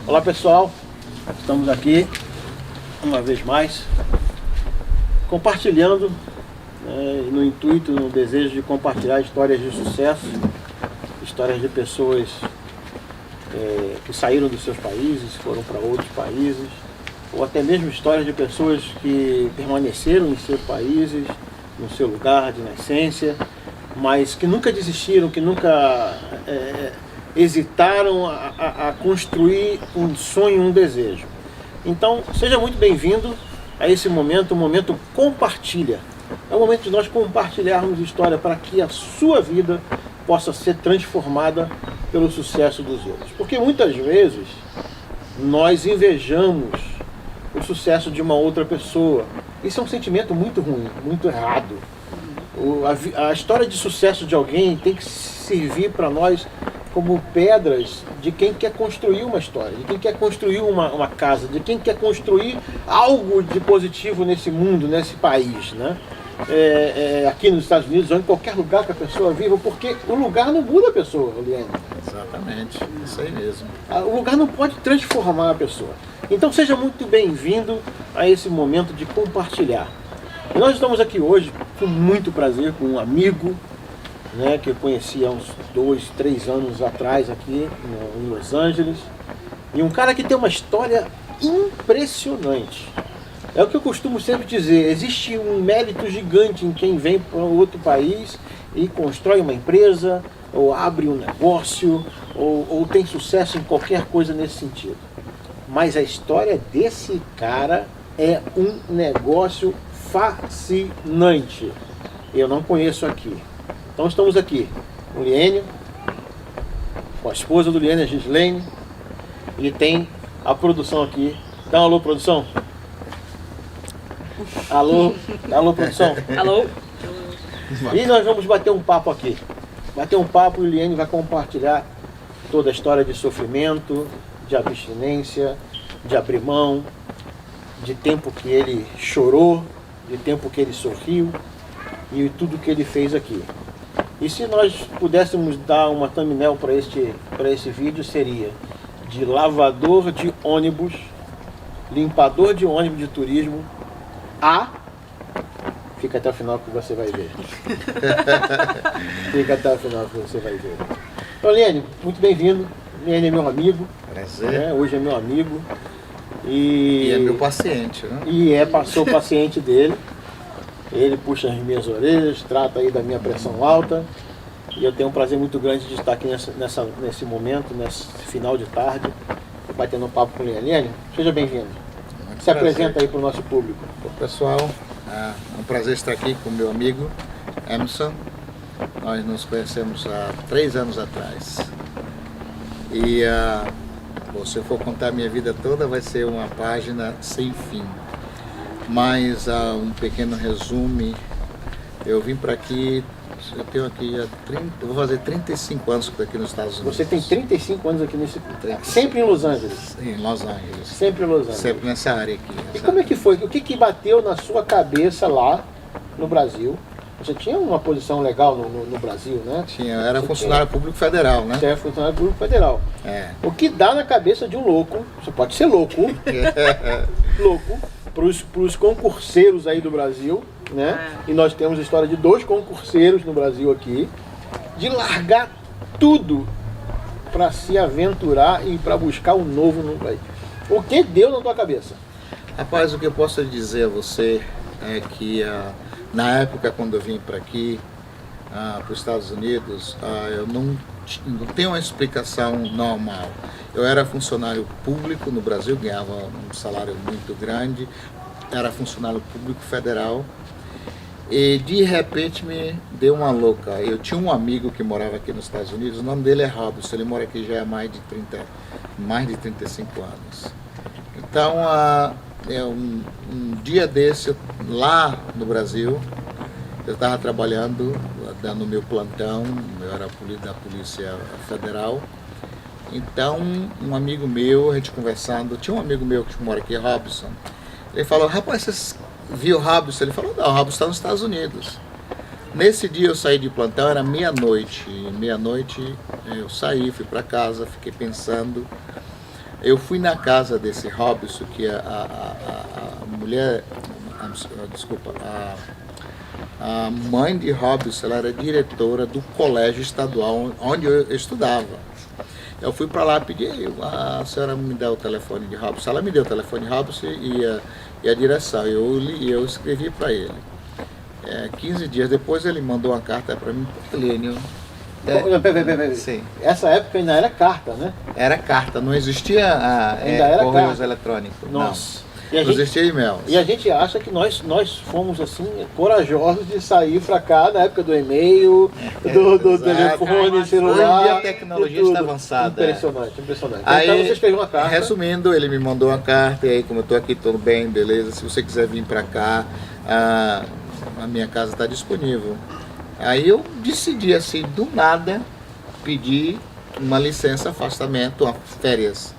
Olá pessoal, estamos aqui uma vez mais compartilhando, no intuito, no desejo de compartilhar histórias de sucesso, histórias de pessoas que saíram dos seus países, foram para outros países, ou até mesmo histórias de pessoas que permaneceram em seus países, no seu lugar de nascença, mas que nunca desistiram, que nunca hesitaram a construir um sonho, um desejo. Então, seja muito bem-vindo a esse momento, o momento compartilha. É o momento de nós compartilharmos história para que a sua vida possa ser transformada pelo sucesso dos outros. Porque muitas vezes nós invejamos o sucesso de uma outra pessoa. Isso é um sentimento muito ruim, muito errado. A história de sucesso de alguém tem que servir para nós como pedras de quem quer construir uma história, de quem quer construir uma casa, de quem quer construir algo de positivo nesse mundo, nesse país, né? Aqui nos Estados Unidos ou em qualquer lugar que a pessoa viva, porque o lugar não muda a pessoa, Liane. Exatamente, isso aí mesmo. O lugar não pode transformar a pessoa. Então seja muito bem-vindo a esse momento de compartilhar. E nós estamos aqui hoje com muito prazer, com um amigo, né, que eu conheci há uns 2, 3 anos atrás aqui em Los Angeles, e um cara que tem uma história impressionante. É o que eu costumo sempre dizer, existe um mérito gigante em quem vem para outro país e constrói uma empresa, ou abre um negócio, ou tem sucesso em qualquer coisa nesse sentido. Mas a história desse cara é um negócio fascinante. Eu não conheço aqui. Então estamos aqui com o Liênio, com a esposa do Liênio, a Gislene, e tem a produção aqui. Dá um alô, produção. Alô, produção. Alô. E nós vamos bater um papo aqui. Bater um papo e o Liênio vai compartilhar toda a história de sofrimento, de abstinência, de abrir mão, de tempo que ele chorou, de tempo que ele sorriu e tudo que ele fez aqui. E se nós pudéssemos dar uma thumbnail para esse vídeo, seria de lavador de ônibus, limpador de ônibus de turismo, fica até o final que você vai ver. Fica até o final que você vai ver. Então, Liênio, muito bem-vindo. Liênio é meu amigo. Prazer. Hoje é meu amigo. E é meu paciente, né? Sou paciente dele. Ele puxa as minhas orelhas, trata aí da minha pressão alta. E eu tenho um prazer muito grande de estar aqui nesse momento, nesse final de tarde, batendo um papo com o Liênio. Seja bem-vindo. Se apresenta aí para o nosso público. Bom, pessoal, é um prazer estar aqui com o meu amigo Emerson. Nós nos conhecemos há 3 anos atrás. E se eu for contar a minha vida toda, vai ser uma página sem fim. Mas um pequeno resumo, eu vim para aqui, eu tenho aqui eu vou fazer 35 anos aqui nos Estados Unidos. Você tem 35 anos aqui sempre em Los Angeles? Sim, em Los Angeles. Sempre em Los Angeles. Sempre nessa área aqui. E como é que foi? O que bateu na sua cabeça lá no Brasil? Você tinha uma posição legal no Brasil, né? Tinha, eu era funcionário público federal, né? Você era funcionário público federal. O que dá na cabeça de um louco, você pode ser louco, louco, para os concurseiros aí do Brasil, né? E nós temos a história de 2 concurseiros no Brasil aqui, de largar tudo para se aventurar e para buscar o novo no país. O que deu na tua cabeça? Rapaz, o que eu posso dizer a você é que na época quando eu vim para aqui, para os Estados Unidos, eu não tenho uma explicação normal. Eu era funcionário público no Brasil, ganhava um salário muito grande, era funcionário público federal e de repente me deu uma louca. Eu tinha um amigo que morava aqui nos Estados Unidos, o nome dele é Robson, ele mora aqui já há mais de 35 anos. Então, um dia desse, lá no Brasil, eu estava trabalhando, dando meu plantão, eu era da Polícia Federal. Então, um amigo meu, a gente conversando, tinha um amigo meu que mora aqui, Robson. Ele falou, rapaz, você viu o Robson? Ele falou, não, o Robson está nos Estados Unidos. Nesse dia eu saí de plantão, era meia-noite. Meia-noite eu saí, fui para casa, fiquei pensando. Eu fui na casa desse Robson, que a mulher, desculpa, a mãe de Robson, ela era diretora do colégio estadual onde eu estudava. Eu fui para lá pedir, a senhora me dá o telefone de Robson. Ela me deu o telefone de Robson e a direção. Eu escrevi para ele. 15 dias depois ele mandou uma carta para mim, Lênio. Peraí. Sim. Essa época ainda era carta, né? Era carta, não existia Ainda era correios carta. eletrônicos. Nossa. Não existia e-mail. E a gente acha que nós fomos assim corajosos de sair para cá na época do e-mail, do telefone celular. Hoje a tecnologia está avançada. Impressionante, impressionante. Aí, então você escreveu uma carta. Resumindo, ele me mandou uma carta, e aí como eu estou aqui, tudo bem, beleza, se você quiser vir para cá, a minha casa está disponível. Aí eu decidi assim, do nada, pedir uma licença, afastamento, férias,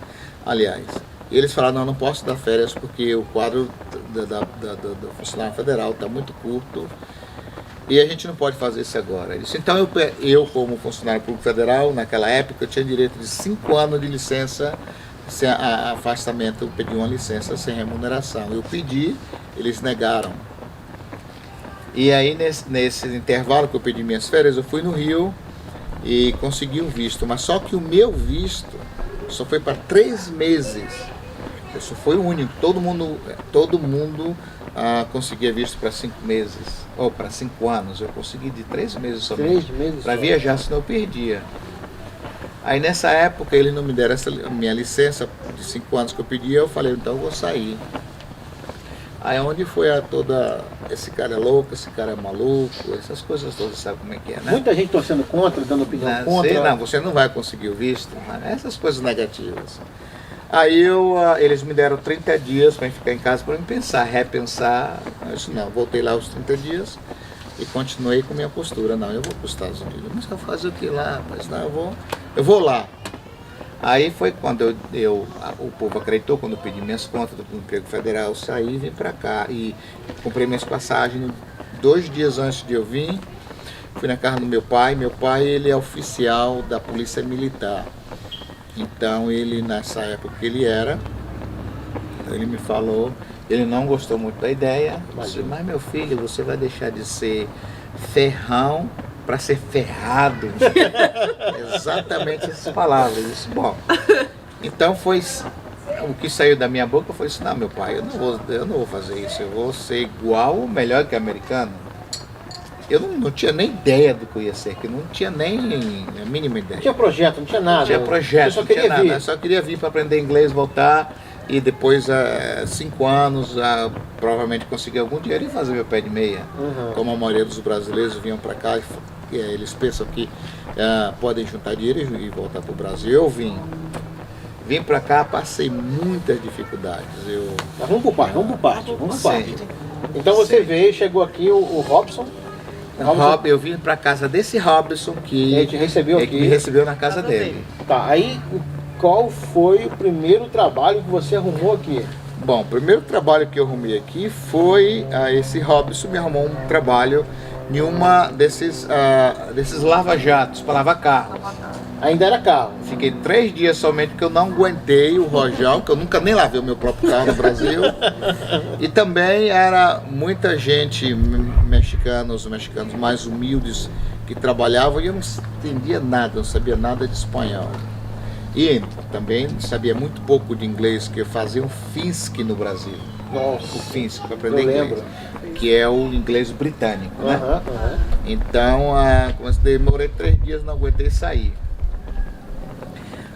aliás. E eles falaram, não posso dar férias porque o quadro do funcionário federal está muito curto e a gente não pode fazer isso agora. Ele disse, então eu como funcionário público federal, naquela época, eu tinha direito de 5 anos de licença, sem afastamento, eu pedi uma licença sem remuneração. Eu pedi, eles negaram. E aí nesse intervalo que eu pedi minhas férias, eu fui no Rio e consegui um visto, mas só que o meu visto só foi para 3 meses. Isso foi o único. Todo mundo conseguia visto para 5 meses, ou para 5 anos. Eu consegui de 3 meses somente. 3 meses para só. viajar, senão eu perdia. Aí nessa época eles não me deram essa minha licença de 5 anos que eu pedi, eu falei, então eu vou sair. Aí onde foi toda, esse cara é louco, esse cara é maluco, essas coisas todas, sabe como é que é, né? Muita gente torcendo contra, dando opinião contra. Você não vai conseguir o visto, né? Essas coisas negativas. Aí eles me deram 30 dias para ficar em casa para me pensar, repensar. Eu disse, não, voltei lá os 30 dias e continuei com minha postura. Não, eu vou para os Estados Unidos. Mas eu fazer o que lá? Mas não, eu vou lá. Aí foi quando o povo acreditou, quando eu pedi minhas contas do emprego federal, eu saí e vim para cá. E comprei minhas passagens 2 dias antes de eu vir. Fui na casa do meu pai. Meu pai, ele é oficial da Polícia Militar. Então ele, nessa época que ele me falou, ele não gostou muito da ideia, mas meu filho, você vai deixar de ser ferrão para ser ferrado. Exatamente essas palavras. Eu disse, bom, então foi o que saiu da minha boca foi isso, não, meu pai, eu não vou fazer isso, eu vou ser igual ou melhor que americano. Eu não tinha nem ideia do que eu ia ser, que não tinha nem a mínima ideia. Não tinha projeto, não tinha nada. Não tinha projeto, só não tinha nada. vir. Eu só queria vir para aprender inglês, voltar e depois, 5 anos, provavelmente conseguir algum dinheiro e fazer meu pé de meia. Uhum. Como a maioria dos brasileiros vinham para cá, eles pensam que podem juntar dinheiro e voltar para o Brasil. Eu vim para cá, passei muitas dificuldades. Mas vamos por parte. Então você veio, chegou aqui, o Robson. Eu vim para casa desse Robson que ele te recebeu aqui. me recebeu na casa dele. Tá, aí qual foi o primeiro trabalho que você arrumou aqui? Bom, o primeiro trabalho que eu arrumei aqui foi esse Robson me arrumou um trabalho em uma desses lava-jatos para lavar carro. Ainda era carro. Fiquei 3 dias somente porque eu não aguentei o rojão, que eu nunca nem lavei o meu próprio carro no Brasil. E também era muita gente, mexicanos mais humildes, que trabalhavam e eu não entendia nada, não sabia nada de espanhol. E também sabia muito pouco de inglês, que eu fazia um FINSC no Brasil. Nossa. O FINSC, para aprender inglês. Que é o inglês britânico, né? Então, demorei 3 dias, não aguentei sair.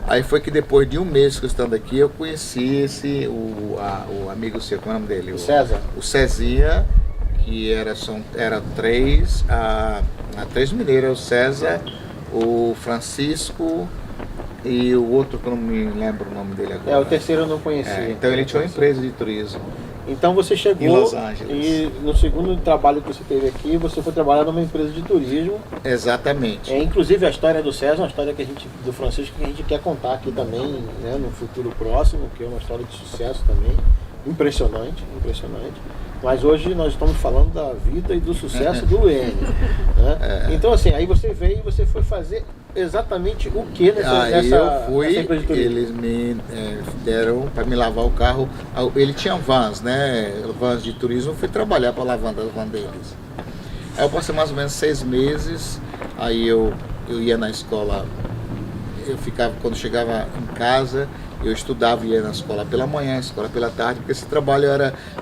Aí foi que depois de 1 mês que eu estando aqui, eu conheci o amigo seu, como é o nome dele? César. O Cezinha, que era 3 mineiros, o César, o Francisco e o outro que eu não me lembro o nome dele agora. O terceiro eu não conhecia. Então ele tinha uma empresa de turismo. Então você chegou em Los Angeles. E no segundo trabalho que você teve aqui, você foi trabalhar numa empresa de turismo. Exatamente. Inclusive a história do César, uma história do Francisco que a gente quer contar aqui também, né, no futuro próximo, que é uma história de sucesso também, impressionante. Mas hoje nós estamos falando da vida e do sucesso do N. Né? Então assim, aí você veio e você foi fazer exatamente o que eu fui, eles me deram para me lavar o carro. Ele tinha vans, né? Vans de turismo, eu fui trabalhar para lavar a van deles. Aí eu passei mais ou menos 6 meses, aí eu ia na escola, eu ficava, quando chegava em casa, eu estudava e ia na escola pela manhã, escola pela tarde, porque esse trabalho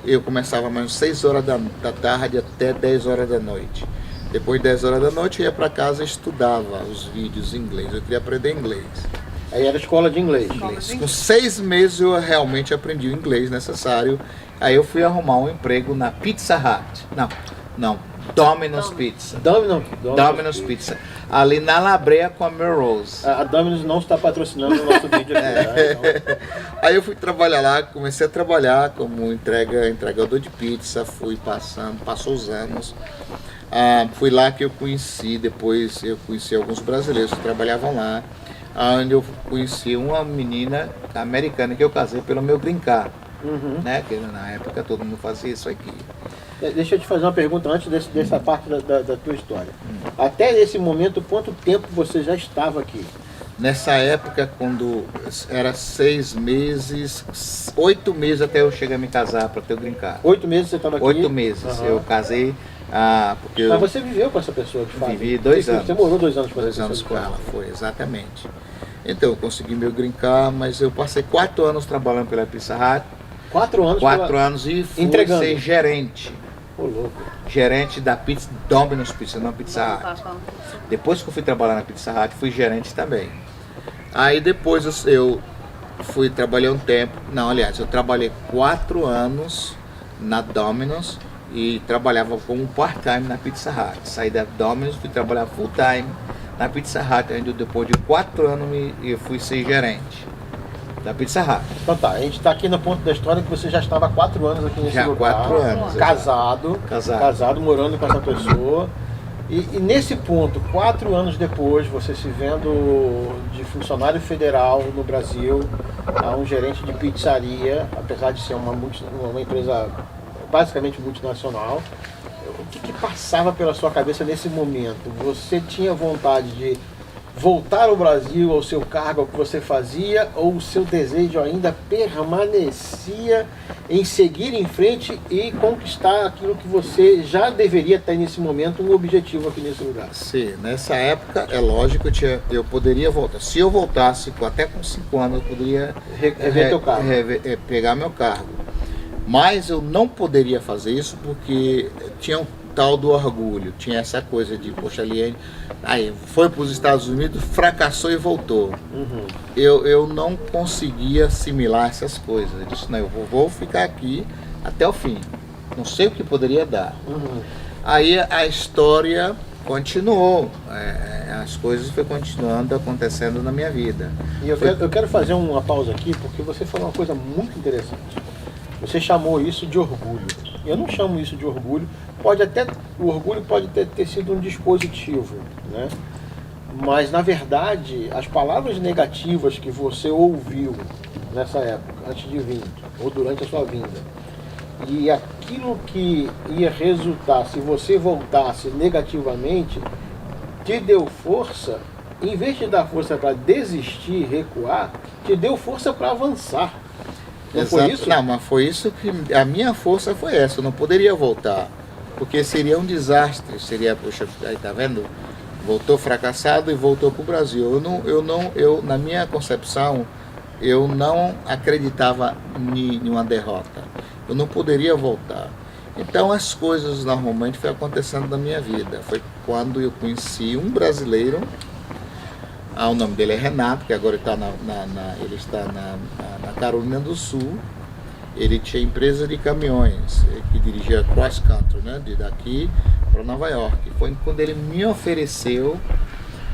eu começava mais ou menos 6 horas da tarde até 10 horas da noite. Depois de 10 horas da noite eu ia para casa e estudava os vídeos em inglês, eu queria aprender inglês. Aí era escola de inglês. Com 6 meses eu realmente aprendi o inglês necessário, aí eu fui arrumar um emprego na Pizza Hut. Não, Domino's Pizza. Domino's Pizza. Ali na Labreia com a Melrose. A Domino's não está patrocinando o nosso vídeo aqui. Então... Aí eu fui trabalhar lá, comecei a trabalhar como entregador de pizza, passou os anos. Fui lá que eu conheci, depois eu conheci alguns brasileiros que trabalhavam lá, onde eu conheci uma menina americana que eu casei pelo meu green card. Né? Que na época todo mundo fazia isso aqui. Deixa eu te fazer uma pergunta antes dessa parte da tua história. Até esse momento, quanto tempo você já estava aqui? Nessa época, quando era 6 meses, 8 meses até eu chegar a me casar para ter o green card. 8 meses você estava aqui? 8 meses. Eu casei. Porque Mas você viveu com essa pessoa de fato? Vivi 2 anos. Você morou 2 anos com essa 2 anos com ela, foi, exatamente. Então eu consegui meu green card, mas eu passei 4 anos trabalhando pela Pizza Hut. 4 anos? 4 anos e fui ser gerente. Ô, louco. Gerente da pizza, Domino's Pizza, não Pizza Hut. Depois que eu fui trabalhar na Pizza Hut, fui gerente também. Aí depois eu fui trabalhar um tempo. Não, aliás, eu trabalhei 4 anos na Domino's e trabalhava como part-time na Pizza Hut. Saí da Domino's, fui trabalhar full-time na Pizza Hut, onde depois de 4 anos eu fui ser gerente da Pizza Hut. Então tá, a gente está aqui no ponto da história que você já estava há 4 anos aqui nesse lugar. 4 anos. Casado, morando com essa pessoa. E nesse ponto, 4 anos depois, você se vendo de funcionário federal no Brasil, a um gerente de pizzaria, apesar de ser uma empresa basicamente multinacional, o que passava pela sua cabeça nesse momento? Você tinha vontade de voltar ao Brasil, ao seu cargo, ao que você fazia, ou o seu desejo ainda permanecia em seguir em frente e conquistar aquilo que você já deveria ter nesse momento, um objetivo aqui nesse lugar? Sim, nessa época, é lógico, eu poderia voltar. Se eu voltasse até com 5 anos, eu poderia rever teu cargo. Pegar meu cargo. Mas eu não poderia fazer isso porque tinha um tal do orgulho, tinha essa coisa de, poxa, Liane, aí foi para os Estados Unidos, fracassou e voltou. Eu não conseguia assimilar essas coisas. Eu disse, não, eu vou ficar aqui até o fim. Não sei o que poderia dar. Aí a história continuou, as coisas foram continuando acontecendo na minha vida. E eu quero fazer uma pausa aqui, porque você falou uma coisa muito interessante. Você chamou isso de orgulho. Eu não chamo isso de orgulho. O orgulho pode ter sido um dispositivo, né? Mas, na verdade, as palavras negativas que você ouviu nessa época, antes de vir, ou durante a sua vinda, e aquilo que ia resultar se você voltasse negativamente, te deu força, em vez de dar força para desistir, recuar, te deu força para avançar. Não foi isso? Não, mas foi isso que a minha força foi essa. Eu não poderia voltar, porque seria um desastre. Seria, poxa, aí tá vendo? Voltou fracassado e voltou para o Brasil. Eu na minha concepção, eu não acreditava em uma derrota. Eu não poderia voltar. Então as coisas normalmente foi acontecendo na minha vida. Foi quando eu conheci um brasileiro. O nome dele é Renato, que agora ele está na Carolina do Sul. Ele tinha empresa de caminhões, que dirigia cross country, né, de daqui para Nova York. Foi quando ele me ofereceu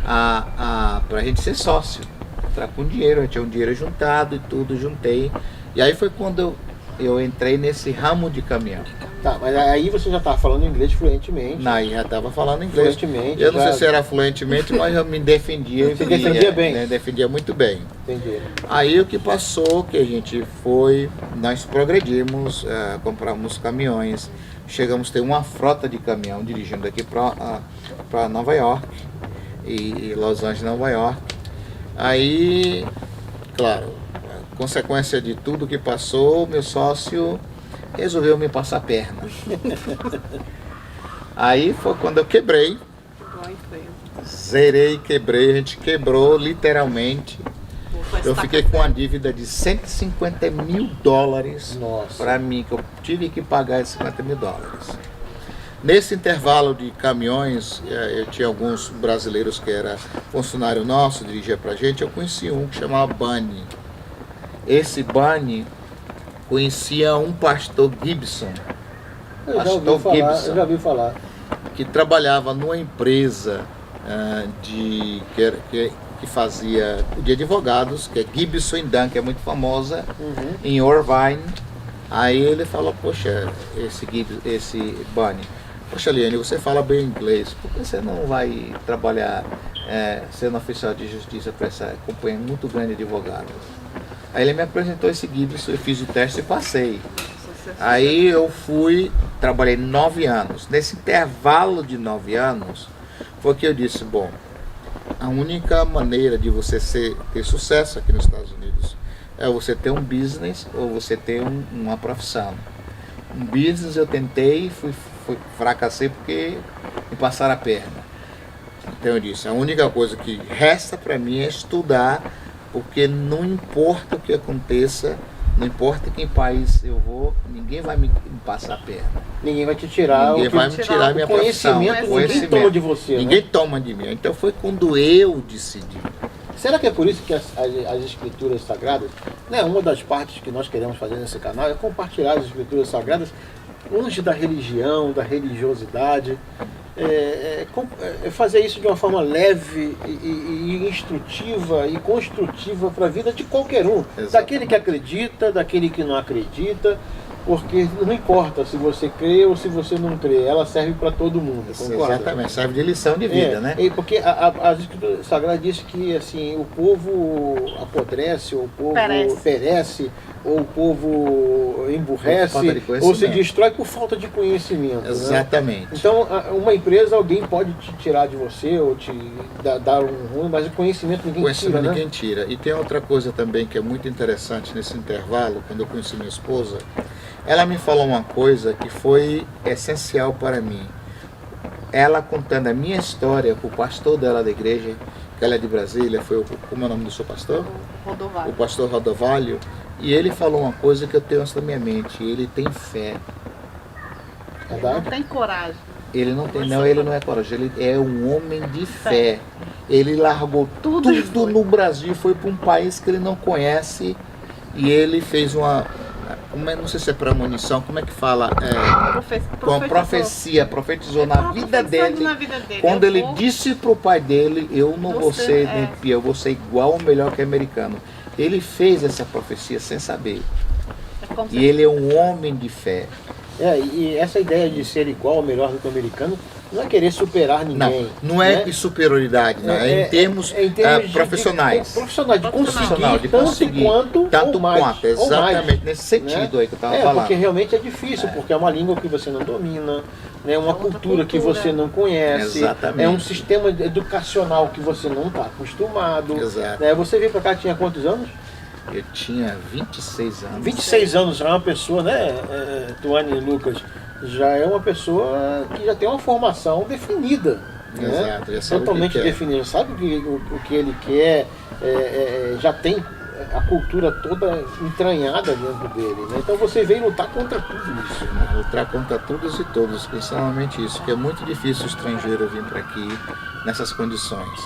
para a gente ser sócio, com dinheiro. A gente tinha um dinheiro juntado e tudo, juntei. E aí foi quando eu entrei nesse ramo de caminhão. Tá, mas aí você já estava falando inglês fluentemente. Não, já estava falando inglês. Fluentemente. Eu não sei se era fluentemente, mas eu me defendia. Você defendia bem? Né, defendia muito bem. Entendi. Aí o que passou, que a gente foi, nós progredimos, compramos caminhões, chegamos a ter uma frota de caminhão dirigindo daqui para Nova York, e Los Angeles, Nova York. Aí, claro, consequência de tudo que passou, meu sócio resolveu me passar a perna. Aí foi quando eu quebrei, zerei, quebrei, a gente quebrou literalmente. Eu fiquei com uma dívida de 150 mil dólares para mim, que eu tive que pagar esses 50 mil dólares. Nesse intervalo de caminhões, eu tinha alguns brasileiros que era funcionário nosso, dirigia pra gente, eu conheci um que chamava Bunny. Esse Bunny conhecia um pastor Gibson. Eu já ouvi falar. Que trabalhava numa empresa que fazia de advogados, que é Gibson Dunn, que é muito famosa, em Irvine. Aí ele falou, poxa, esse Bunny, poxa, Liane, você fala bem inglês, por que você não vai trabalhar sendo oficial de justiça para essa companhia muito grande de advogados? Aí ele me apresentou esse Gibson, eu fiz o teste e passei. Aí eu fui, trabalhei 9 anos. Nesse intervalo de 9 anos, foi que eu disse, bom, a única maneira de você ter sucesso aqui nos Estados Unidos é você ter um business ou você ter uma profissão. Um business eu tentei, fracassei porque me passaram a perna. Então eu disse, a única coisa que resta para mim é estudar, porque não importa o que aconteça, não importa em que país eu vou, ninguém vai me passar a perna. Ninguém vai te tirar ninguém vai me tirar minha profissão. Ninguém toma de você. Ninguém toma de mim. Então foi quando eu decidi. Será que é por isso que as escrituras sagradas, né, uma das partes que nós queremos fazer nesse canal é compartilhar as escrituras sagradas longe da religião, da religiosidade, fazer isso de uma forma leve e instrutiva e construtiva para a vida de qualquer um. Exatamente. Daquele que acredita, daquele que não acredita, porque não importa se você crê ou se você não crê, ela serve para todo mundo. Concorda? Exatamente, serve de lição de vida, né? Porque as escrituras sagradas dizem que assim, o povo apodrece, ou o povo perece, ou o povo emburrece, ou se destrói por falta de conhecimento. Exatamente. Né? Então, uma empresa, alguém pode te tirar de você, ou te dar um ruim, mas o conhecimento ninguém tira, né? Ninguém tira. E tem outra coisa também que é muito interessante nesse intervalo, quando eu conheci minha esposa, ela me falou uma coisa que foi essencial para mim. Ela contando a minha história com o pastor dela da igreja, que ela é de Brasília, como é o nome do seu pastor? Rodovalho. O pastor Rodovalho. E ele falou uma coisa que eu tenho na minha mente, ele tem fé. Ele não tem coragem. Ele não é corajoso, ele é um homem de fé. Ele largou tudo no Brasil, foi para um país que ele não conhece, e ele fez não sei se é premonição, como é que fala? Com profecia, profetizou na vida dele. Quando ele disse para o pai dele, eu não vou ser nem pior, eu vou ser igual ou melhor que americano. Ele fez essa profecia sem saber. E ele é um homem de fé. E essa ideia de ser igual ou melhor do que o americano não é querer superar ninguém. Não é superioridade, não. Em termos profissionais. De conseguir tanto quanto, exatamente, nesse sentido aí que eu estava falando. Porque realmente é difícil, porque é uma língua que você não domina, né, uma cultura que você não conhece, é um sistema educacional que você não está acostumado. Exato. Né? Você veio para cá, tinha quantos anos? Eu tinha 26 anos. 26 anos já é uma pessoa, né, Tuane e Lucas, já é uma pessoa que já tem uma formação definida. Exato, né? Totalmente definida. Sabe o que ele quer, já tem a cultura toda entranhada dentro dele. Né? Então você veio lutar contra tudo isso. Lutar contra todos e todos, principalmente isso, que é muito difícil o estrangeiro vir para aqui nessas condições.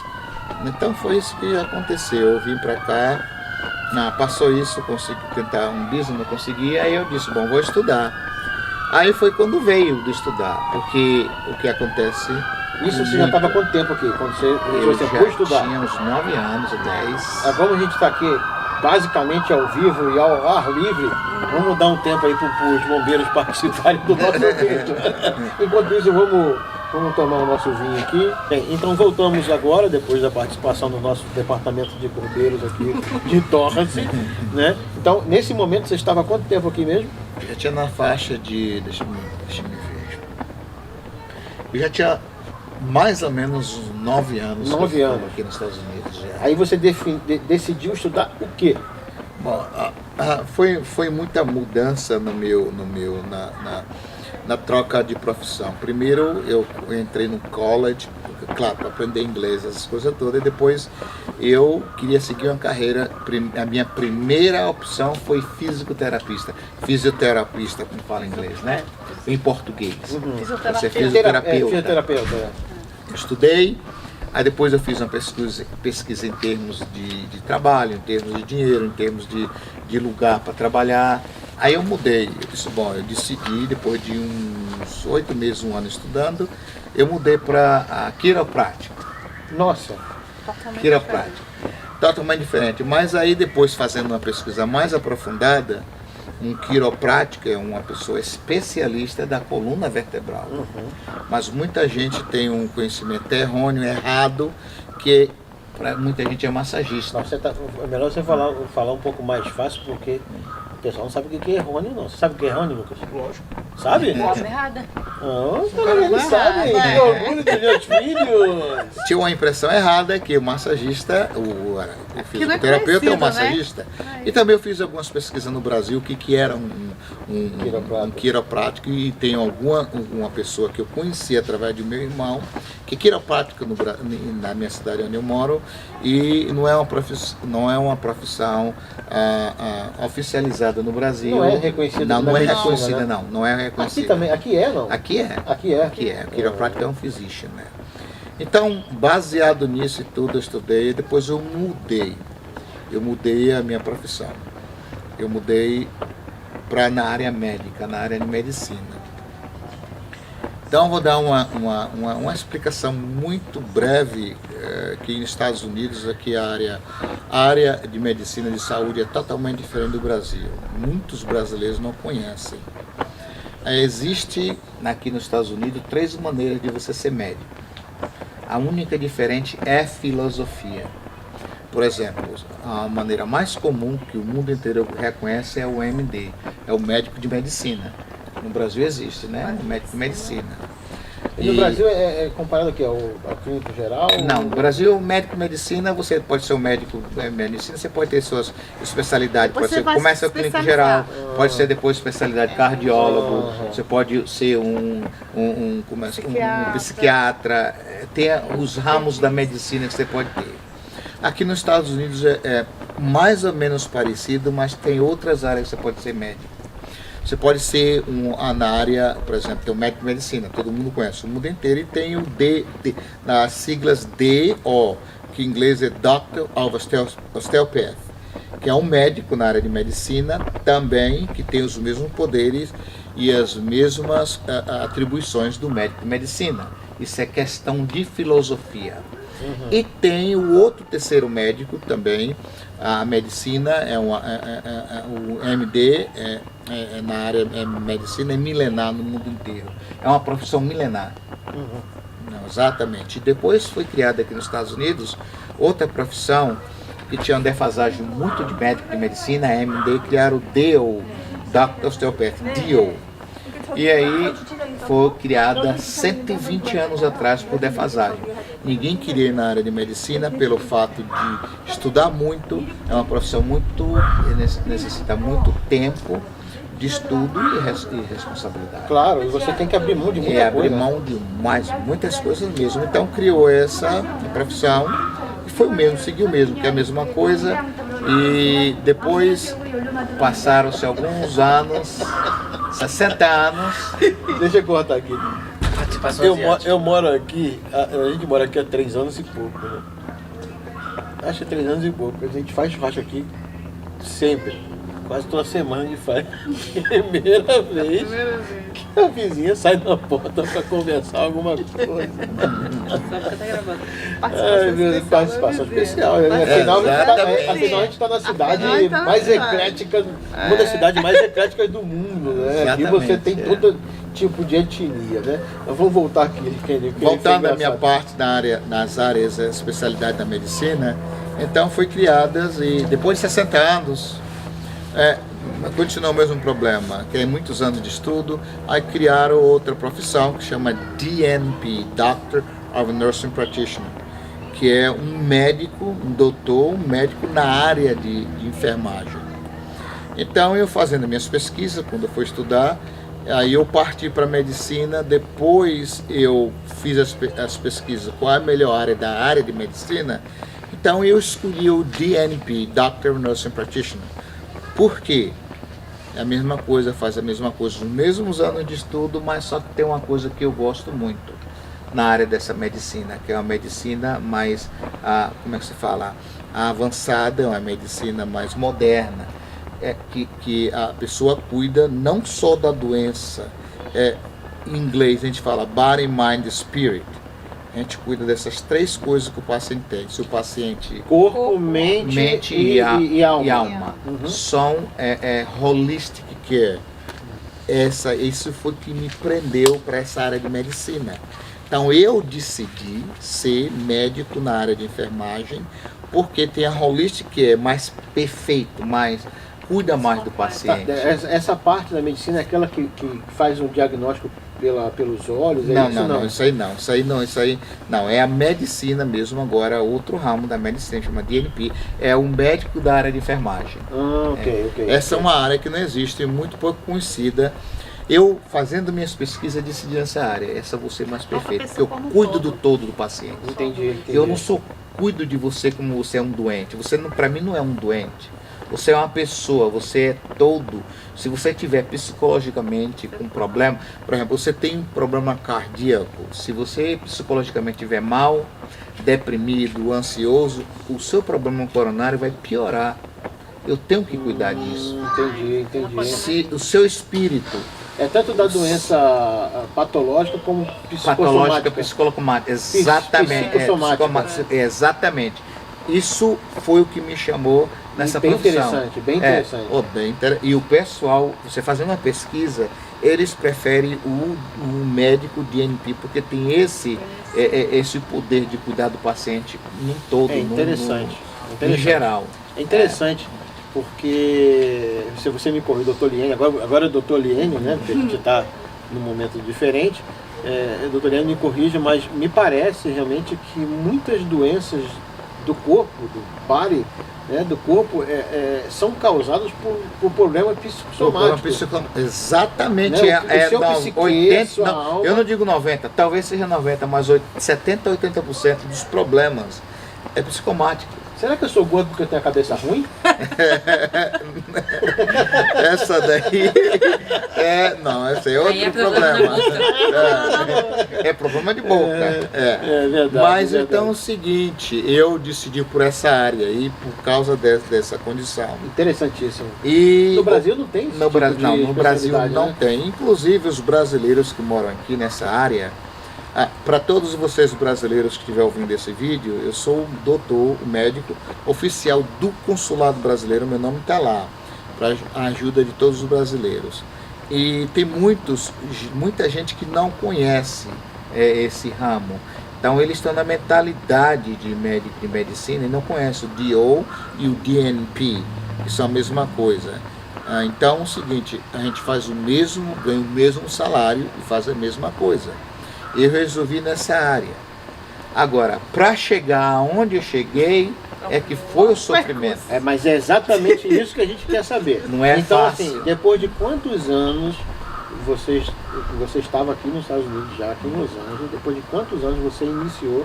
Então foi isso que aconteceu. Eu vim para cá. Passou isso, consegui tentar um business, não consegui, aí eu disse, bom, vou estudar. Aí foi quando veio de estudar, porque o que acontece... Isso você já estava há quanto tempo aqui, quando você foi estudar? Eu tinha uns 9 anos, 10. Como a gente está aqui, basicamente ao vivo e ao ar livre. Vamos dar um tempo aí para os bombeiros participarem do nosso evento. Enquanto isso, vamos tomar o nosso vinho aqui. Bem, então voltamos agora, depois da participação do nosso departamento de bombeiros aqui de Torrance, né? Então, nesse momento, você estava há quanto tempo aqui mesmo? Eu já tinha na faixa de... Deixa eu ver. Eu já tinha mais ou menos uns 9 anos. 9 anos. Aqui nos Estados Unidos já. Aí você decidiu estudar o quê? Bom, foi muita mudança na troca de profissão. Primeiro eu entrei no college, claro, para aprender inglês, essas coisas todas, e depois eu queria seguir uma carreira. A minha primeira opção foi fisioterapeuta, como fala em inglês, né? Em português. Você é fisioterapeuta. Fisioterapeuta. Estudei, aí depois eu fiz uma pesquisa em termos de trabalho, em termos de dinheiro, em termos de lugar para trabalhar. Aí eu mudei, eu decidi, depois de uns 8 meses, 1 ano estudando, eu mudei para a quiroprática. Nossa! Quiroprática. Totalmente diferente. Mas aí depois, fazendo uma pesquisa mais aprofundada, um quiroprático é uma pessoa especialista da coluna vertebral. Mas muita gente tem um conhecimento errôneo, errado, que para muita gente é massagista. É melhor você falar um pouco mais fácil, porque o pessoal não sabe o que é errôneo, não. Você sabe o que é errôneo, Lucas? Lógico. Sabe? Palavra errada. Ele sabe. Que orgulho dos meus filhos. Tinha uma impressão errada que o massagista, o fisioterapeuta é o massagista. Né? E também eu fiz algumas pesquisas no Brasil, o que era um quiroprático, e tem uma pessoa que eu conheci através do meu irmão, que é quiroprático na minha cidade onde eu moro, e não é uma profissão oficializada no Brasil. Não é reconhecida. Não é reconhecida, né? Não é reconhecida. Aqui também, aqui é, não? Aqui é. Aqui é. Aqui é. O quiroprático é um physician, né? Então, baseado nisso e tudo, eu estudei, depois eu mudei. Eu mudei a minha profissão. Eu mudei na área médica, na área de medicina. Então, eu vou dar uma explicação muito breve, que nos Estados Unidos aqui a área de medicina de saúde é totalmente diferente do Brasil. Muitos brasileiros não conhecem. Existe aqui nos Estados Unidos 3 maneiras de você ser médico. A única diferente é filosofia. Por exemplo, a maneira mais comum que o mundo inteiro reconhece é o MD, é o médico de medicina. No Brasil existe, né? O médico de medicina. E no Brasil é comparado aqui ao clínico geral? Não, no Brasil, o médico de medicina, você pode ser um médico de medicina, você pode ter suas especialidades, começa o clínico geral, pode ser depois especialidade cardiólogo, você pode ser um psiquiatra, tem os ramos da medicina que você pode ter. Aqui nos Estados Unidos é mais ou menos parecido, mas tem outras áreas que você pode ser médico. Você pode ser na área, por exemplo, tem o médico de medicina, todo mundo conhece o mundo inteiro, e tem o nas siglas DO, que em inglês é Doctor of Osteopath, que é um médico na área de medicina também, que tem os mesmos poderes e as mesmas atribuições do médico de medicina. Isso é questão de filosofia. E tem o outro terceiro médico também, a medicina, o MD, na área medicina, é milenar no mundo inteiro. É uma profissão milenar. Não, exatamente. E depois foi criada aqui nos Estados Unidos outra profissão que tinha uma defasagem muito de médico de medicina, a MD, criaram o DO, Doctor Osteopath, DO. E aí foi criada 120 anos atrás por defasagem. Ninguém queria ir na área de medicina pelo fato de estudar muito, é uma profissão necessita muito tempo de estudo e responsabilidade. Claro, e você tem que abrir mão de muita coisa. Abrir mão de muitas coisas mesmo. Então criou essa profissão e foi o mesmo, seguiu o mesmo, que é a mesma coisa. E depois passaram-se alguns anos, 60 anos. Deixa eu cortar aqui. Eu moro aqui, a gente mora aqui há 3 anos e pouco, né? Acho que 3 anos e pouco. A gente faz churrasco aqui sempre. quase toda semana de faz. Primeira vez que a vizinha sai da porta para conversar alguma coisa. Só porque tá gravando. Participação especial. Afinal, a gente está na cidade mais eclética, uma das cidades mais ecléticas do mundo, né? Aqui você tem todo tipo de etnia, né? Mas vamos voltar aqui. Voltando à minha parte nas áreas, a especialidade da medicina, então foi criadas e depois de 60 anos, continua o mesmo problema, que é muitos anos de estudo, aí criaram outra profissão que chama DNP, Doctor of Nursing Practitioner, que é um médico, um doutor, um médico na área de enfermagem. Então eu fazendo minhas pesquisas, quando eu fui estudar, aí eu parti para a medicina, depois eu fiz as pesquisas qual é a melhor área da área de medicina, então eu escolhi o DNP, Doctor of Nursing Practitioner. Por quê? É a mesma coisa, faz a mesma coisa, os mesmos anos de estudo, mas só que tem uma coisa que eu gosto muito na área dessa medicina, que é uma medicina mais, como é que se fala, avançada, uma medicina mais moderna, que a pessoa cuida não só da doença, em inglês a gente fala body, mind, spirit. A gente cuida dessas três coisas que o paciente tem. Se o paciente... Corpo, mente e alma. São holistic care. Isso foi que me prendeu para essa área de medicina. Então eu decidi ser médico na área de enfermagem, porque tem a holistic care mais perfeito, cuida mais do paciente. Essa parte da medicina é aquela que faz um diagnóstico pelos olhos? Isso aí não, é a medicina mesmo agora, outro ramo da medicina, chama DNP, é um médico da área de enfermagem. Essa é uma área que não existe, muito pouco conhecida. Eu, fazendo minhas pesquisas, decidi nessa área, essa vou ser mais perfeita, porque eu cuido do todo do paciente. Entendi. Eu não cuido de você como você é um doente, você para mim não é um doente. Você é uma pessoa, você é todo. Se você tiver psicologicamente com problema, por exemplo, você tem um problema cardíaco, se você psicologicamente estiver mal, deprimido, ansioso, o seu problema coronário vai piorar. Eu tenho que cuidar disso. Entendi. Se o seu espírito... É tanto da doença patológica como psicossomática. Psicossomática, exatamente. Exatamente. Isso foi o que me chamou nessa profissão. Bem interessante. E o pessoal, você fazendo uma pesquisa, eles preferem o médico DNP, porque tem esse poder de cuidar do paciente num todo, em geral. É interessante, porque se você me corrige, doutor Liene, agora é doutor Liene, né? Porque a gente está num momento diferente. Doutor Liene me corrige, mas me parece realmente que muitas doenças do corpo, do body, do corpo, são causadas por problemas psicossomáticos. Exatamente. Eu não digo 90, talvez seja 90, mas 70 a 80% dos problemas é psicomático. Será que eu sou gordo porque eu tenho a cabeça ruim? Essa daí esse é outro problema. É problema de boca. É verdade. Mas então é o seguinte, eu decidi por essa área aí por causa dessa condição. Interessantíssimo. E no Brasil não tem isso? No Brasil não tem. Inclusive os brasileiros que moram aqui nessa área. Para todos vocês brasileiros que estiverem ouvindo esse vídeo, eu sou o doutor, o médico oficial do Consulado Brasileiro, meu nome está lá, para a ajuda de todos os brasileiros. E tem muita gente que não conhece esse ramo, então eles estão na mentalidade de médico de medicina e não conhecem o DO e o DNP, que são a mesma coisa. Então é o seguinte, a gente faz ganha o mesmo salário e faz a mesma coisa. Eu resolvi nessa área. Agora, para chegar aonde eu cheguei, é que foi o sofrimento. Mas é exatamente isso que a gente quer saber. Não é então, fácil. Assim, depois de quantos anos você estava aqui nos Estados Unidos, já aqui em Los Angeles, depois de quantos anos você iniciou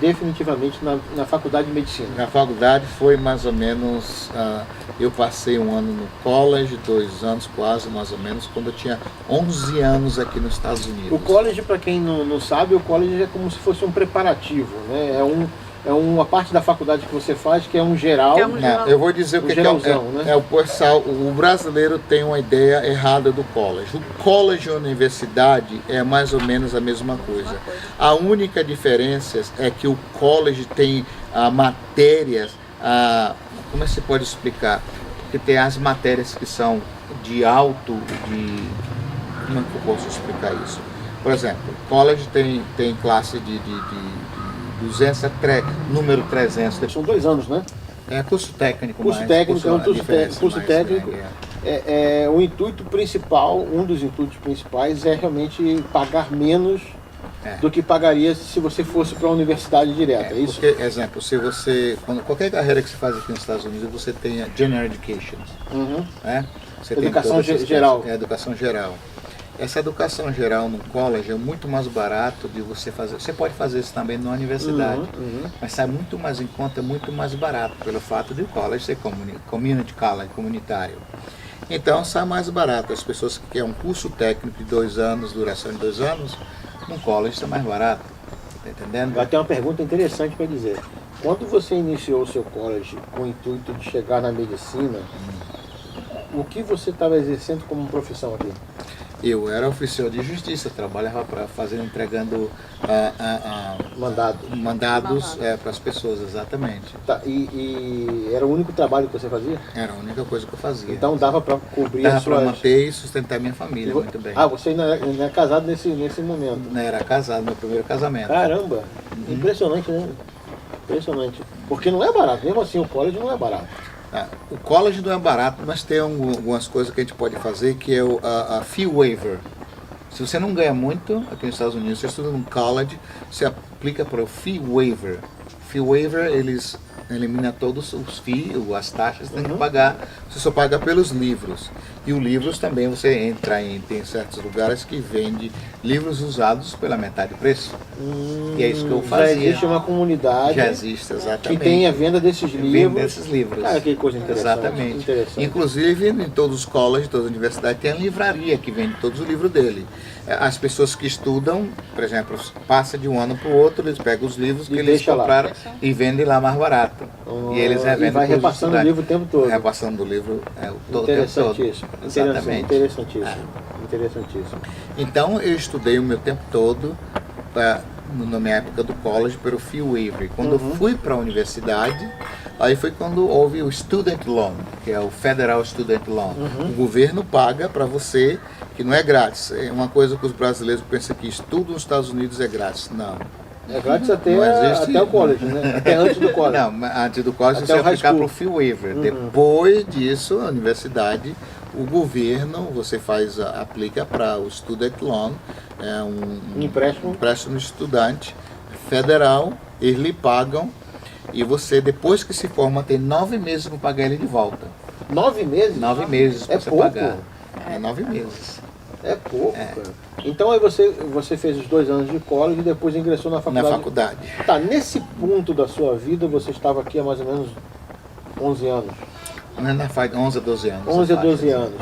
definitivamente na faculdade de medicina? Na faculdade foi mais ou menos, eu passei um ano no college, 2 anos quase, mais ou menos, quando eu tinha 11 anos aqui nos Estados Unidos. O college, para quem não sabe, o college é como se fosse um preparativo, né? é uma parte da faculdade que você faz que é um geral. Que é um Não, eu vou dizer o que geralzão, né? o pessoal, o brasileiro tem uma ideia errada do college. O college e a universidade é mais ou menos a mesma coisa. A única diferença é que o college tem matérias, como é que se pode explicar? Porque tem as matérias que são de alto, como é que eu posso explicar isso? Por exemplo, college tem classe de 200 até número 300. São 2 anos, né? É curso técnico. Curso técnico, curso técnico. O intuito principal, um dos intuitos principais é realmente pagar menos do que pagaria se você fosse para a universidade direta, é isso? Porque, exemplo, se você, qualquer carreira que você faz aqui nos Estados Unidos, você tem a General Education, né? Você Educação tem geral. Educação geral. Essa educação geral no college é muito mais barato de você fazer. Você pode fazer isso também na universidade, mas sai muito mais em conta, muito mais barato, pelo fato de o college ser community college, comunitário. Então sai mais barato. As pessoas que querem um curso técnico de 2 anos, duração de 2 anos, no college está mais barato. Tá entendendo? Vai ter uma pergunta interessante para dizer. Quando você iniciou o seu college com o intuito de chegar na medicina, o que você estava exercendo como profissão aqui? Eu era oficial de justiça, trabalhava entregando mandados para as pessoas, exatamente. Tá, e era o único trabalho que você fazia? Era a única coisa que eu fazia. Então dava para cobrir dava as suas... para manter e sustentar minha família muito bem. Você ainda é casado nesse momento? Não, era casado, meu primeiro casamento. Caramba, impressionante, né? Impressionante. Porque não é barato, mesmo assim o college não é barato. O college não é barato, mas tem algumas coisas que a gente pode fazer, que é a fee waiver. Se você não ganha muito aqui nos Estados Unidos, você estuda no college, você aplica para o fee waiver. Fee waiver, eles eliminam todos os fees, as taxas que tem que pagar, você só paga pelos livros. E os livros também você entra tem certos lugares que vende livros usados pela metade do preço. E é isso que eu fazia. Já existe uma comunidade. Já existe, exatamente. Que tem a venda desses livros. Desses livros. Cara, que coisa interessante. Exatamente. Interessante. Inclusive, em todos os colleges, todas as universidades, tem a livraria que vende todos os livros dele. As pessoas que estudam, por exemplo, passa de um ano para o outro, eles pegam os livros que eles compraram e vendem lá mais barato. E eles revendem. E vai repassando o livro o tempo todo. Repassando o livro o tempo todo. Exatamente. Interessantíssimo. Interessantíssimo. Então, eu estudei o meu tempo todo, na minha época do college, pelo fee waiver. Quando eu fui para a universidade, aí foi quando houve o Student Loan, que é o Federal Student Loan. O governo paga para você, que não é grátis. É uma coisa que os brasileiros pensam que estudo nos Estados Unidos é grátis. Não. É grátis até o college, né? Até antes do college. Não, antes do college você vai aplicar para o fee waiver. Depois disso, a universidade, o governo, você aplica para o Student Loan, um empréstimo estudante federal, eles lhe pagam e você, depois que se forma, tem 9 meses para pagar ele de volta. 9 meses? 9 meses para você pouco? pagar. É 9 meses. É pouco, cara. Então aí você fez os 2 anos de college e depois ingressou na faculdade. Na faculdade. Tá, nesse ponto da sua vida, você estava aqui há mais ou menos 11 anos. 11 a 12 anos. 11 a 12 anos.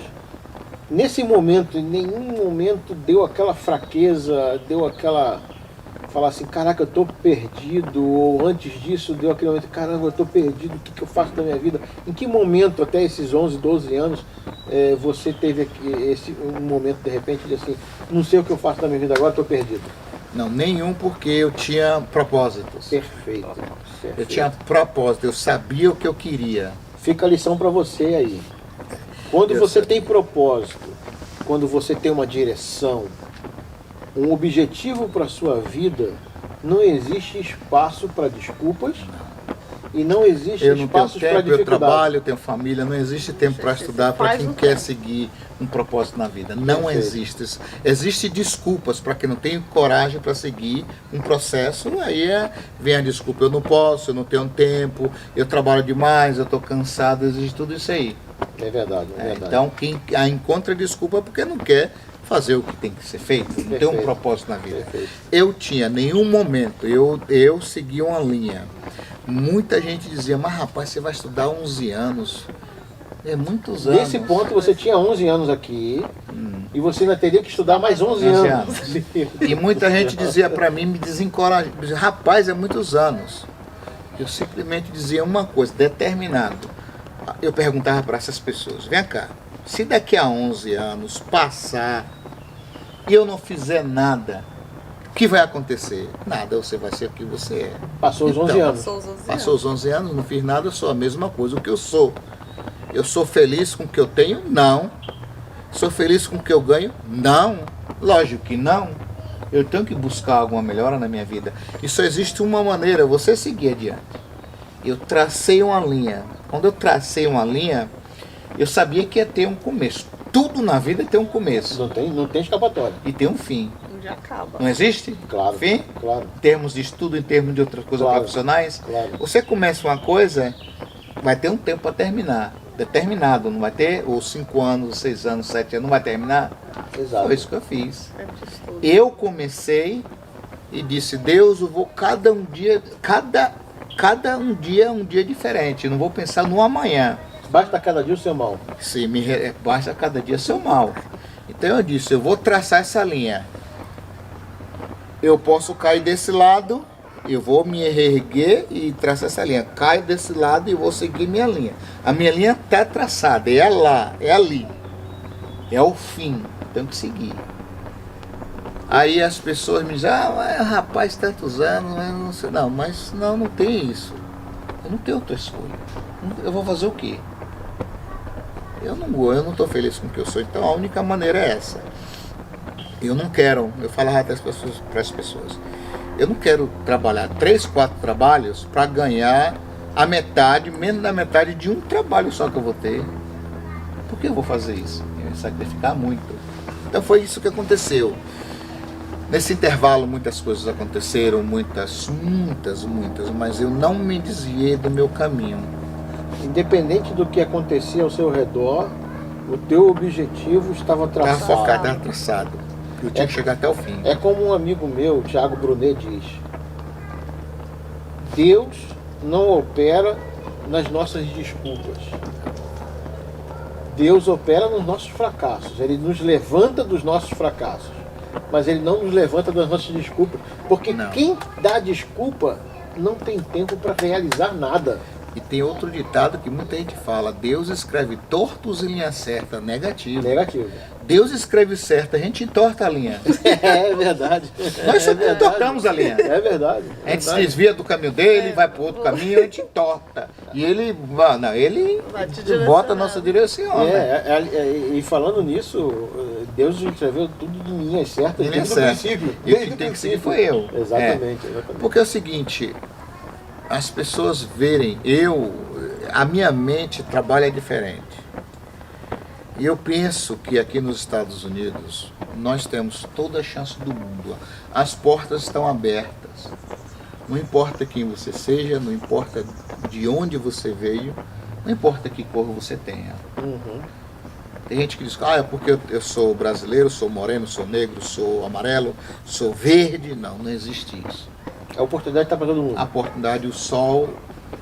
Nesse momento, em nenhum momento deu aquela fraqueza, deu aquela... Falar assim, caraca, eu tô perdido, ou antes disso deu aquele momento, caramba, eu tô perdido, o que eu faço da minha vida? Em que momento, até esses 11, 12 anos, você teve um momento, de repente, de assim, não sei o que eu faço da minha vida agora, tô perdido? Não, nenhum, porque eu tinha propósitos. Perfeito. Eu tinha propósito, eu sabia o que eu queria. Fica a lição para você aí. Quando você tem propósito, quando você tem uma direção, um objetivo para a sua vida, não existe espaço para desculpas e não existe espaço para dificuldade. Eu trabalho, eu tenho família, não existe tempo para estudar para quem quer seguir um propósito na vida. Não existe. Existe desculpas para quem não tem coragem para seguir um processo, aí vem a desculpa, eu não posso, eu não tenho tempo, eu trabalho demais, eu estou cansado, existe tudo isso aí. É verdade, é verdade. Então quem encontra desculpa é porque não quer fazer o que tem que ser feito, não tem um propósito na vida. Eu tinha nenhum momento, eu segui uma linha. Muita gente dizia, mas rapaz, você vai estudar 11 anos. É muitos anos. Nesse ponto você tinha 11 anos aqui e você ainda teria que estudar mais 11 anos. E muita gente dizia para mim, me desencorajava, rapaz, é muitos anos. Eu simplesmente dizia uma coisa, determinado. Eu perguntava para essas pessoas, vem cá, se daqui a 11 anos passar e eu não fizer nada, o que vai acontecer? Nada, você vai ser o que você é. Passou os 11 anos. Passou os 11 anos, não fiz nada, eu sou a mesma coisa. O que eu sou? Eu sou feliz com o que eu tenho? Não. Sou feliz com o que eu ganho? Não. Lógico que não. Eu tenho que buscar alguma melhora na minha vida. E só existe uma maneira, você seguir adiante. Eu tracei uma linha. Quando eu tracei uma linha, eu sabia que ia ter um começo. Tudo na vida tem um começo. Não tem escapatória. E tem um fim. Já acaba. Não existe? Claro. Fim? Claro. Em termos de estudo, em termos de outras coisas Claro. profissionais. Claro. Você começa uma coisa, vai ter um tempo para terminar. Determinado. Não vai ter os 5 anos, 6 anos, 7 anos. Não vai terminar. Exato. Foi isso que eu fiz. Eu comecei e disse, Deus, eu vou cada um dia é um dia diferente. Eu não vou pensar no amanhã. Basta cada dia o seu mal. Se basta cada dia seu mal. Então eu disse, eu vou traçar essa linha. Eu posso cair desse lado, eu vou me reerguer e traçar essa linha. Caio desse lado e vou seguir minha linha. A minha linha está traçada, é lá, é ali. É o fim, tenho que seguir. Aí as pessoas me dizem, mas, rapaz, tantos anos, mas não sei. Não tem isso. Eu não tenho outra escolha. Eu vou fazer o quê? Eu não estou feliz com o que eu sou, então a única maneira é essa. Eu não quero, eu falava até para as pessoas, eu não quero trabalhar 3, 4 trabalhos para ganhar a metade, menos da metade de um trabalho só que eu vou ter. Por que eu vou fazer isso? Eu ia sacrificar muito. Então foi isso que aconteceu. Nesse intervalo muitas coisas aconteceram, muitas, mas eu não me desviei do meu caminho. Independente do que acontecia ao seu redor, o teu objetivo estava traçado. Estava focado, estava traçado. Eu tinha que chegar até o fim. É como um amigo meu, Thiago Brunet, diz: Deus não opera nas nossas desculpas. Deus opera nos nossos fracassos. Ele nos levanta dos nossos fracassos. Mas Ele não nos levanta das nossas desculpas. Porque quem dá desculpa não tem tempo para realizar nada. E tem outro ditado que muita gente fala: Deus escreve tortos em linha certa, negativo. Deus escreve certo, a gente entorta a linha. É verdade. Nós só entortamos a linha. É verdade. A gente se desvia do caminho dele, vai para outro caminho, a gente entorta. E ele bota a nossa direção. E falando nisso, Deus escreveu tudo de linhas certas desde o princípio. E quem tem que seguir foi eu. Exatamente. Porque é o seguinte, as pessoas verem, a minha mente trabalha diferente. E eu penso que aqui nos Estados Unidos nós temos toda a chance do mundo. As portas estão abertas. Não importa quem você seja, não importa de onde você veio, não importa que cor você tenha. Tem gente que diz, é porque eu sou brasileiro, sou moreno, sou negro, sou amarelo, sou verde. Não existe isso. A oportunidade está para todo mundo. A oportunidade, o sol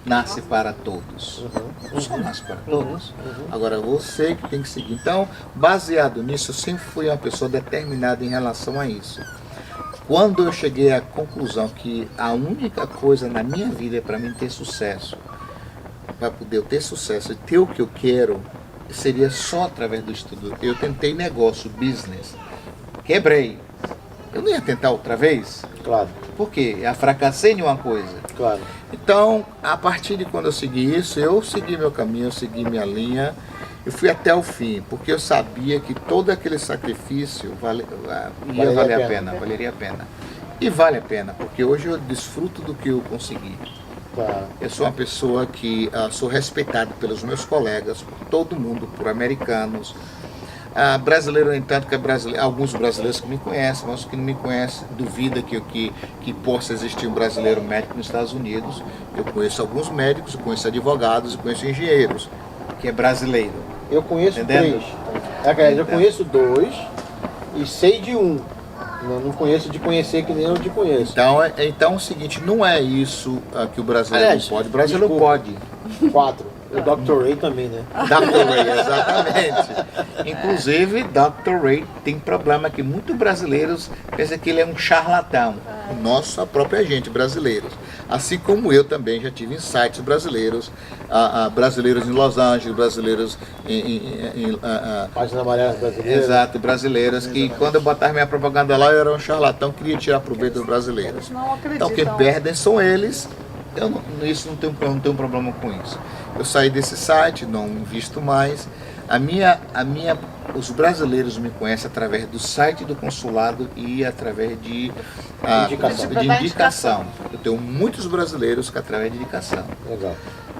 nasce para todos. O sol nasce para todos. Agora, você que tem que seguir. Então, baseado nisso, eu sempre fui uma pessoa determinada em relação a isso. Quando eu cheguei à conclusão que a única coisa na minha vida é para mim ter sucesso, para poder eu ter sucesso e ter o que eu quero, seria só através do estudo. Eu tentei negócio, business, quebrei. Eu não ia tentar outra vez? Claro. Por quê? Eu fracassei em uma coisa. Claro. Então, a partir de quando eu segui isso, eu segui meu caminho, eu segui minha linha, eu fui até o fim, porque eu sabia que todo aquele sacrifício valeria a pena. E vale a pena, porque hoje eu desfruto do que eu consegui. Claro. Eu sou uma pessoa que sou respeitado pelos meus colegas, por todo mundo, por americanos. Brasileiro, no entanto, que alguns brasileiros que me conhecem, mas que não me conhecem, duvida que possa existir um brasileiro médico nos Estados Unidos. Eu conheço alguns médicos, eu conheço advogados, eu conheço engenheiros, que é brasileiro. Eu conheço Entendendo? 3. Eu conheço 2 e sei de um. Não conheço de conhecer que nem eu te conheço. Então é o seguinte, não é isso que o brasileiro não pode. O brasileiro pode. 4. O Dr. Ray também, né? Dr. Ray, exatamente. Inclusive, Dr. Ray tem problema que muitos brasileiros pensam que ele é um charlatão. Nossa própria gente, brasileiros. Assim como eu também já tive insights brasileiros, brasileiros em Los Angeles, brasileiros Página amarela brasileira. exato, brasileiros, que quando eu botava minha propaganda lá, eu era um charlatão, queria tirar proveito dos brasileiros. Não acreditam. Então quem perdem são eles. Eu não tenho problema com isso. Eu saí desse site, não invisto mais. Os brasileiros me conhecem através do site do consulado e através de indicação. Eu tenho muitos brasileiros que através de indicação. Legal.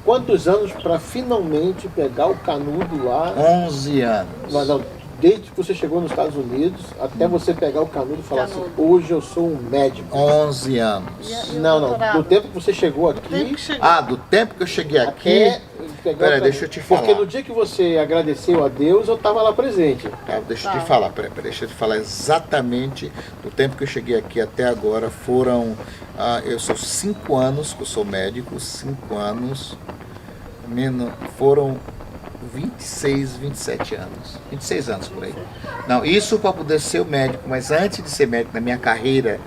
Quantos anos para finalmente pegar o canudo lá? 11 anos. Não, desde que você chegou nos Estados Unidos até você pegar o canudo e falar assim, hoje eu sou um médico. 11 anos. Não, do tempo que você chegou aqui... Do tempo que eu cheguei aqui... Até pegar o canudo. Deixa eu te falar. Porque no dia que você agradeceu a Deus, eu estava lá presente. Deixa eu te falar, deixa eu te falar exatamente do tempo que eu cheguei aqui até agora. Eu sou 5 anos que eu sou médico, 5 anos, foram 26, 27 anos, 26 anos por aí. Não, isso para poder ser o médico, mas antes de ser médico, na minha carreira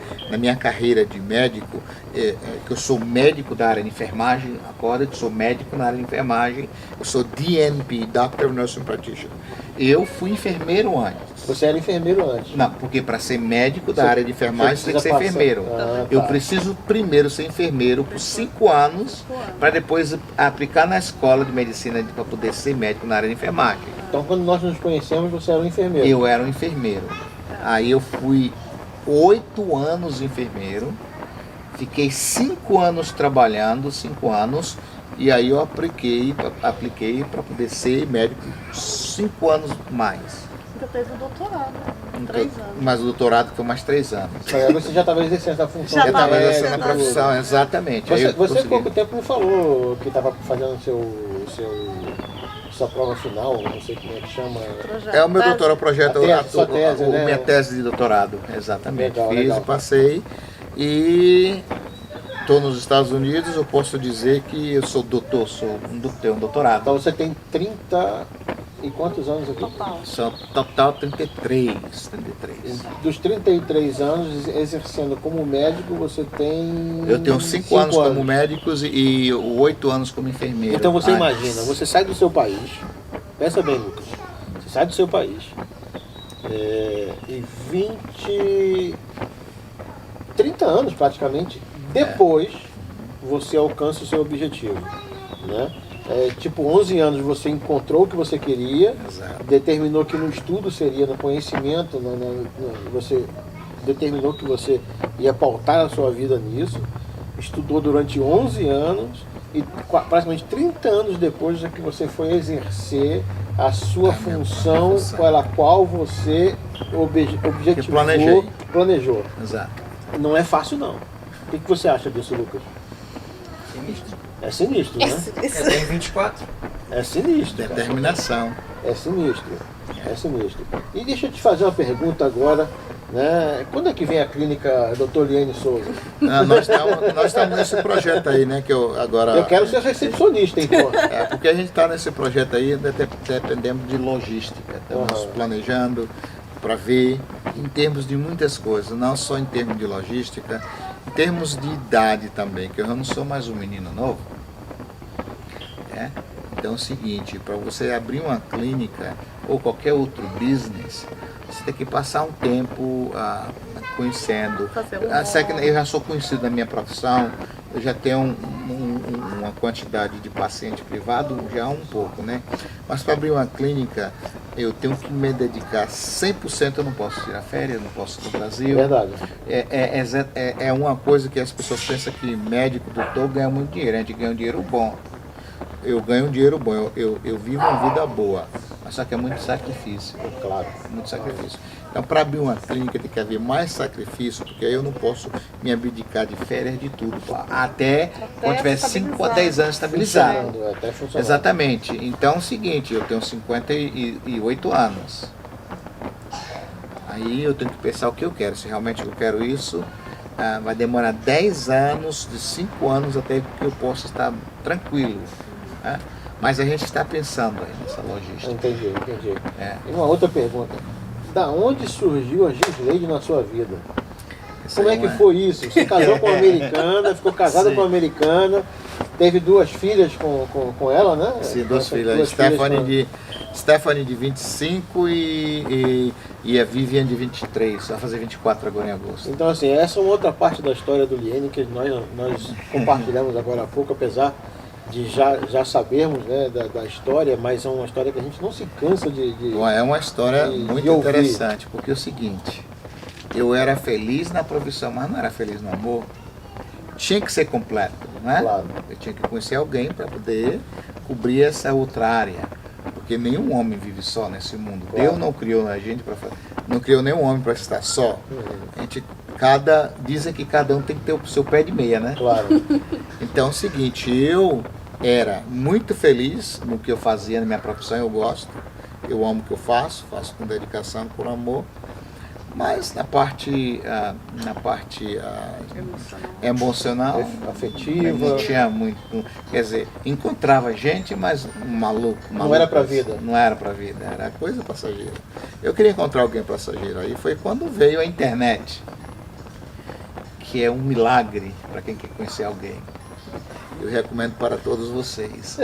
de médico, que eu sou médico da área de enfermagem, agora que sou médico na área de enfermagem, eu sou DNP, Doctor of Nursing Practitioner. Eu fui enfermeiro antes. Você era enfermeiro antes? Não, porque para ser médico da área de enfermagem você tem que ser enfermeiro. Eu preciso primeiro ser enfermeiro por 5 anos, para depois aplicar na escola de medicina para poder ser médico na área de enfermagem. Então quando nós nos conhecemos você era um enfermeiro? Eu era um enfermeiro. Aí eu fui 8 anos enfermeiro, fiquei 5 anos trabalhando, 5 anos, e aí eu apliquei para poder ser médico 5 anos mais. Ainda teve o doutorado, 3 anos. Mas o doutorado foi mais 3 anos. Aí você já estava exercendo a função. Já Eu estava estava exercendo a profissão, exatamente. Você há pouco tempo me falou que estava fazendo sua prova final, não sei como é que chama. É o meu doutorado, o projeto, sua tese, né? minha tese de doutorado, exatamente. Legal. Passei e estou nos Estados Unidos. Eu posso dizer que eu sou doutor, tenho um doutorado. Então você tem 30 e quantos anos aqui? São total 33. Dos 33 anos exercendo como médico, você tem... Eu tenho 5 anos como médico e 8 anos como enfermeiro. Então você imagina, você sai do seu país, pensa bem, Lucas, você sai do seu país e 30 anos praticamente depois você alcança o seu objetivo, né? Tipo 11 anos você encontrou o que você queria. Exato. Determinou que no estudo seria, no conhecimento, você determinou que você ia pautar a sua vida nisso, estudou durante 11 anos e praticamente 30 anos depois é que você foi exercer a sua função pela qual você objetivou, planejou. Exato. Não é fácil não. O que você acha disso, Lucas? É sinistro, né? Tem 24. É sinistro. Determinação. É sinistro. E deixa eu te fazer uma pergunta agora, né? Quando é que vem a clínica Dr. Liane Souza? Nós estamos nesse projeto aí, né? Eu quero ser recepcionista, então. Porque a gente está nesse projeto aí, dependendo de logística. Estamos planejando para ver em termos de muitas coisas, não só em termos de logística, em termos de idade também, que eu não sou mais um menino novo. Então é o seguinte, para você abrir uma clínica ou qualquer outro business, você tem que passar um tempo conhecendo. Eu já sou conhecido na minha profissão, eu já tenho uma quantidade de paciente privado, já um pouco, né? Mas para abrir uma clínica, eu tenho que me dedicar 100%, eu não posso tirar férias, não posso ir no Brasil. Verdade. É uma coisa que as pessoas pensam que médico, doutor ganha muito dinheiro, a gente ganha um dinheiro bom. Eu ganho um dinheiro bom, eu vivo uma vida boa, mas só que é muito sacrifício. Claro. Muito sacrifício. Então, para abrir uma clínica tem que haver mais sacrifício, porque aí eu não posso me abdicar de férias, de tudo, até quando tiver 5 a 10 anos estabilizado. Até funcionar. Exatamente. Então é o seguinte, eu tenho 58 anos. Aí eu tenho que pensar o que eu quero. Se realmente eu quero isso, vai demorar 10 anos, de 5 anos até que eu possa estar tranquilo. Mas a gente está pensando aí nessa logística. Entendi. E uma outra pergunta. Da onde surgiu a Gisleide na sua vida? Como é que foi isso? Você casou com uma americana, ficou casada Sim. com uma americana, teve 2 filhas com ela, né? Sim, 2 Essas filhas. 2 Stephanie de 25 e a Vivian de 23. Vai fazer 24 agora em agosto. Então, assim, essa é uma outra parte da história do Liene que nós compartilhamos agora há pouco, apesar de já sabermos, né, da história, mas é uma história que a gente não se cansa de Bom, é uma história de muito ouvir. interessante, porque é o seguinte, eu era feliz na profissão, mas não era feliz no amor. Tinha que ser completo, né? Claro. Eu tinha que conhecer alguém para poder cobrir essa outra área. Porque nenhum homem vive só nesse mundo. Claro. Deus não criou a gente não criou nenhum homem para estar só. A gente, dizem que cada um tem que ter o seu pé de meia, né? Claro. Então é o seguinte, eu era muito feliz no que eu fazia na minha profissão, eu gosto, eu amo o que eu faço com dedicação, por amor, mas na parte emocional, Afetiva. não tinha muito, quer dizer, encontrava gente, mas maluco. Não era pra vida. Não era pra vida, era coisa passageira. Eu queria encontrar alguém passageiro, aí foi quando veio a internet, que é um milagre para quem quer conhecer alguém. Eu recomendo para todos vocês.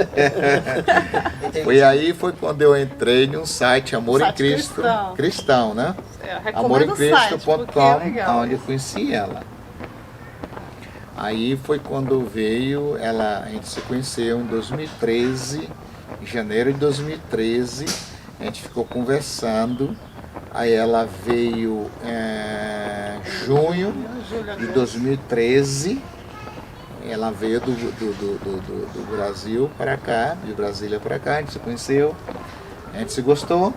Foi quando eu entrei num site Amor em Cristo, cristão, né? Eu recomendo o site, porque é legal. onde eu conheci ela. Aí foi quando veio, a gente se conheceu em 2013, em janeiro de 2013, a gente ficou conversando, aí ela veio em junho de 2013, ela veio do Brasil para cá, de Brasília para cá, a gente se conheceu, a gente se gostou,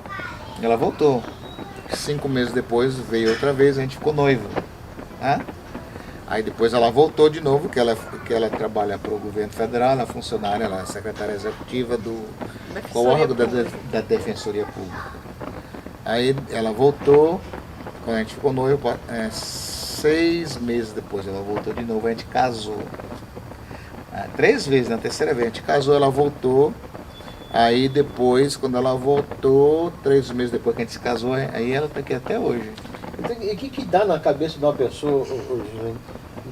ela voltou. 5 meses depois veio outra vez, a gente ficou noivo, né? Aí depois ela voltou de novo, que ela trabalha para o governo federal, ela é funcionária, ela é secretária executiva do órgão da Defensoria Pública. Aí ela voltou, quando a gente ficou noivo, 6 meses depois ela voltou de novo, a gente casou. 3 vezes, na terceira vez a gente casou, ela voltou. Aí depois, quando ela voltou, 3 meses depois que a gente se casou, aí ela está aqui até hoje. E o que dá na cabeça de uma pessoa,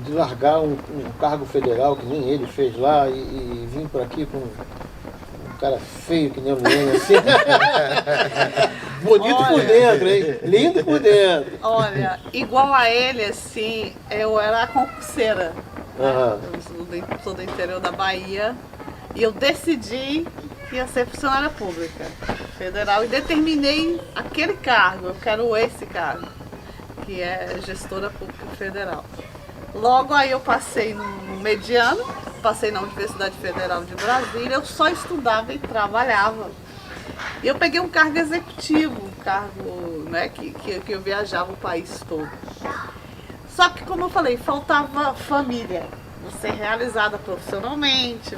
de largar um cargo federal que nem ele fez lá e vir para aqui com um cara feio que nem o Liene, assim? Bonito por dentro, hein? Lindo por dentro. Olha, igual a ele, assim, eu era concurseira. Aham. Eu sou do interior da Bahia e eu decidi que ia ser funcionária pública federal e determinei aquele cargo, eu quero esse cargo, que é gestora pública federal. Logo aí eu passei no mediano, passei na Universidade Federal de Brasília, eu só estudava e trabalhava. E eu peguei um cargo executivo, um cargo, né, que eu viajava o país todo. Só que, como eu falei, faltava família. Você é realizada profissionalmente,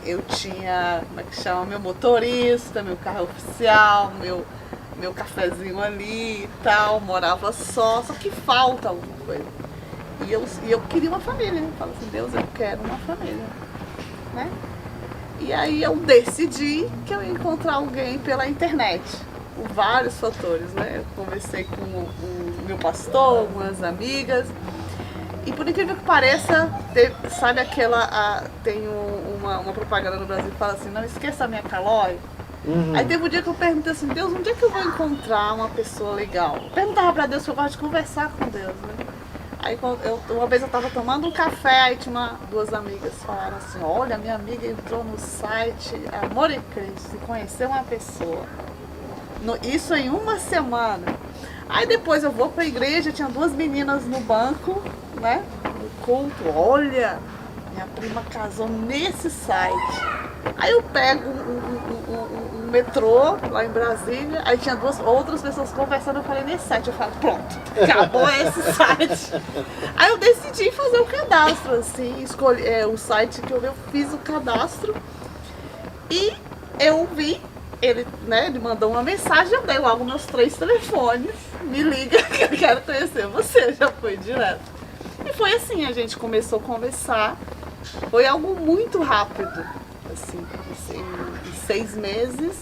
eu tinha, como é que chama, meu motorista, meu carro oficial, meu cafezinho ali e tal, morava só que falta alguma coisa. E eu queria uma família, eu falo assim, Deus, eu quero uma família, né? E aí eu decidi que eu ia encontrar alguém pela internet, por vários fatores, né? Eu conversei com o meu pastor, algumas amigas, e por incrível que pareça, sabe tem uma propaganda no Brasil que fala assim, não esqueça a minha calói. Uhum. Aí teve um dia que eu perguntei assim, Deus, onde é que eu vou encontrar uma pessoa legal? Eu perguntava pra Deus, que eu gosto de conversar com Deus, né? Aí uma vez eu estava tomando um café, aí tinha 2 amigas falaram assim, olha, minha amiga entrou no site Amor em Cristo e conheceu uma pessoa. Isso em 1 semana. Aí depois eu vou para a igreja, tinha 2 meninas no banco, né? No culto, olha, minha prima casou nesse site. Aí eu pego um metrô lá em Brasília, aí tinha 2 outras pessoas conversando, eu falei, nesse site, eu falo, pronto, acabou esse site. Aí eu decidi fazer o cadastro, assim, escolhi o site que eu fiz o cadastro e eu vi, ele mandou uma mensagem, eu dei logo meus 3 telefones, me liga que eu quero conhecer você, já foi direto. E foi assim, a gente começou a conversar, foi algo muito rápido. Assim, em 6 meses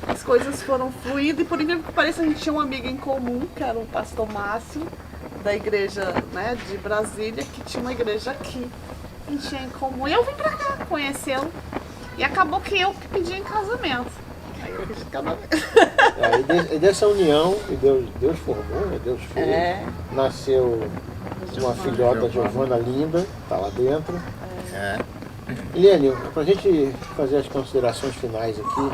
as coisas foram fluindo e por incrível que pareça a gente tinha uma amiga em comum, que era o pastor Márcio, da igreja, né, de Brasília, que tinha uma igreja aqui, que tinha em comum. E eu vim pra cá, conhecê-lo. E acabou que eu que pedi em casamento. Aí eu pedi em casamento. E dessa união, e Deus formou, né? Deus fez. Nasceu uma filhota, Giovana, linda, tá lá dentro. Eliane, pra gente fazer as considerações finais aqui,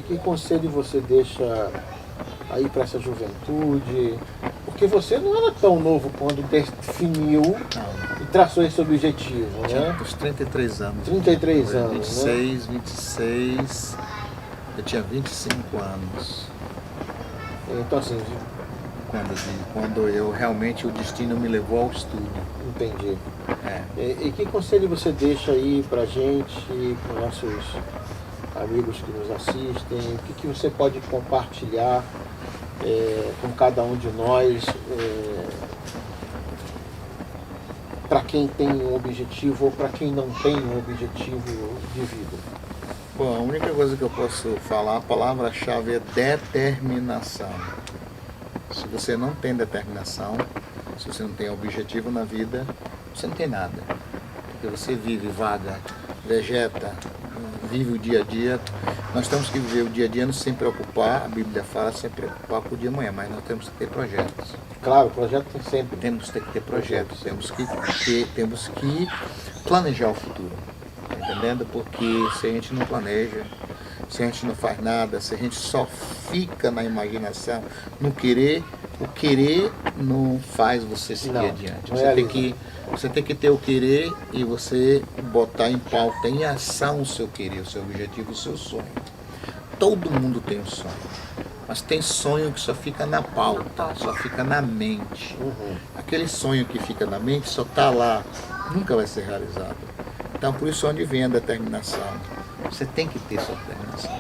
que conselho você deixa aí para essa juventude? Porque você não era tão novo quando definiu e traçou esse objetivo, né? Os 33 anos. 33 anos, 26, 26, eu tinha 25 anos. Então assim, Quando eu realmente, o destino me levou ao estudo. entendi. E que conselho você deixa aí pra gente, para nossos amigos que nos assistem? O que você pode compartilhar com cada um de nós, para quem tem um objetivo ou para quem não tem um objetivo de vida? Bom, a única coisa que eu posso falar, a palavra-chave é determinação. Se você não tem determinação, se você não tem objetivo na vida, você não tem nada. Porque você vive, vaga, vegeta, vive o dia a dia. Nós temos que viver o dia a dia sem preocupar, a Bíblia fala sem preocupar com o dia de amanhã, mas nós temos que ter projetos. Claro, o projeto tem sempre. Temos que ter projetos, temos que planejar o futuro. Tá entendendo? Porque se a gente não planeja, se a gente não faz nada, se a gente só fica na imaginação, no querer, o querer não faz você seguir adiante. Você tem que ter o querer e você botar em pauta, em ação o seu querer, o seu objetivo, o seu sonho. Todo mundo tem um sonho, mas tem sonho que só fica na pauta, só fica na mente. Aquele sonho que fica na mente só está lá, nunca vai ser realizado. Então, por isso, onde vem a determinação? Você tem que ter sua determinação.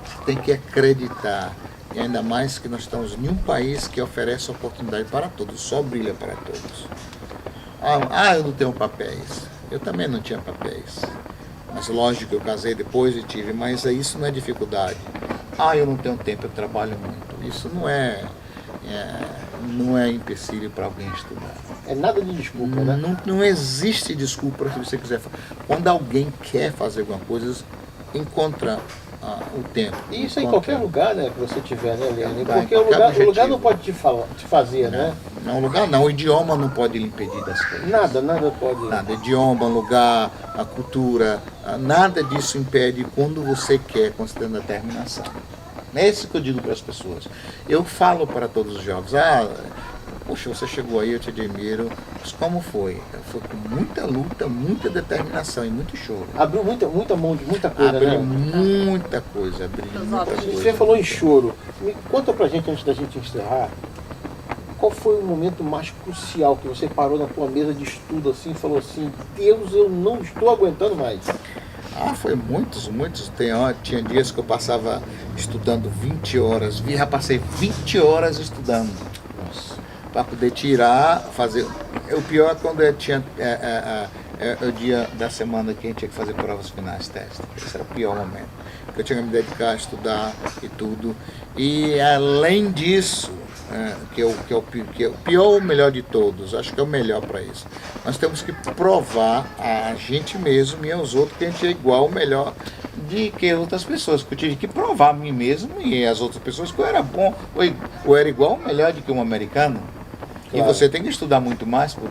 Você tem que acreditar. E ainda mais que nós estamos em um país que oferece oportunidade para todos, só brilha para todos. Eu não tenho papéis. Eu também não tinha papéis. Mas lógico que eu casei depois e tive, mas isso não é dificuldade. Eu não tenho tempo, eu trabalho muito. Isso não é empecilho para alguém estudar. É nada de desculpa, né? Não existe desculpa se você quiser. Quando alguém quer fazer alguma coisa, encontra o tempo. E isso em qualquer lugar, né, que você tiver, né, Eliane? Tá, porque o lugar não pode te fazer, né? Não, o lugar não. O idioma não pode lhe impedir das coisas. Nada pode. Nada. Idioma, lugar, a cultura, nada disso impede quando você quer, considerando a determinação. É isso que eu digo para as pessoas. Eu falo para todos os jovens, poxa, você chegou aí, eu te admiro. Mas como foi? Foi com muita luta, muita determinação e muito choro. Abriu muita mão de muita coisa, Abriu né? muita coisa, Você falou em choro. Conta pra gente, antes da gente encerrar, qual foi o momento mais crucial que você parou na tua mesa de estudo assim e falou assim, Deus, eu não estou aguentando mais? Foi muitos. Tinha dias que eu passava estudando 20 horas. Já passei 20 horas estudando. Para poder fazer. O pior é quando eu tinha o dia da semana que a gente tinha que fazer provas finais, testes. Esse era o pior momento. Eu tinha que me dedicar a estudar e tudo. E além disso, que é o pior ou o melhor de todos, acho que é o melhor para isso. Nós temos que provar a gente mesmo e aos outros que a gente é igual ou melhor de que outras pessoas. Que eu tive que provar a mim mesmo e as outras pessoas que eu era bom, ou era igual ou melhor do que um americano. Claro. E você tem que estudar muito mais para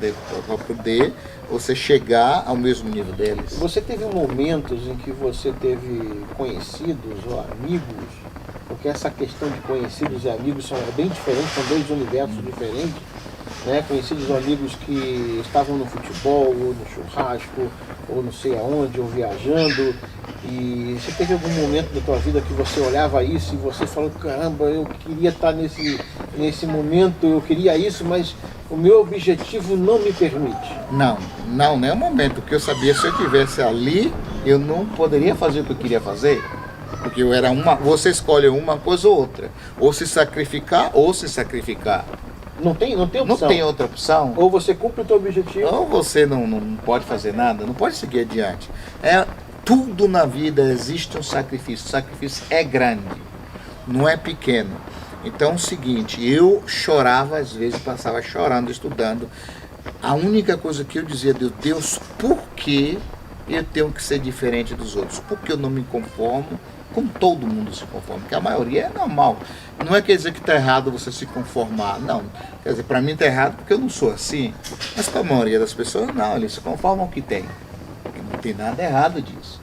poder você chegar ao mesmo nível deles. Você teve momentos em que você teve conhecidos ou amigos, porque essa questão de conhecidos e amigos é bem diferente, são dois universos diferentes, né? Conhecidos ou amigos que estavam no futebol, ou no churrasco, ou não sei aonde, ou viajando. E você teve algum momento da tua vida que você olhava isso e você falou, caramba, eu queria estar nesse momento, eu queria isso, mas o meu objetivo não me permite? Não é o momento, porque eu sabia que se eu estivesse ali, eu não poderia fazer o que eu queria fazer. Porque você escolhe uma coisa ou outra. Ou se sacrificar, ou se sacrificar. Não tem opção. Não tem outra opção. Ou você cumpre o teu objetivo. Ou você não pode fazer nada, não pode seguir adiante. Tudo na vida existe um sacrifício. O sacrifício é grande, não é pequeno. Então é o seguinte, eu chorava às vezes, passava chorando, estudando. A única coisa que eu dizia, Deus, por que eu tenho que ser diferente dos outros? Por que eu não me conformo como todo mundo se conforma? Porque a maioria é normal. Não é quer dizer que está errado você se conformar, não. Quer dizer, para mim está errado porque eu não sou assim. Mas para a maioria das pessoas, não, eles se conformam com o que tem. Não tem nada errado disso.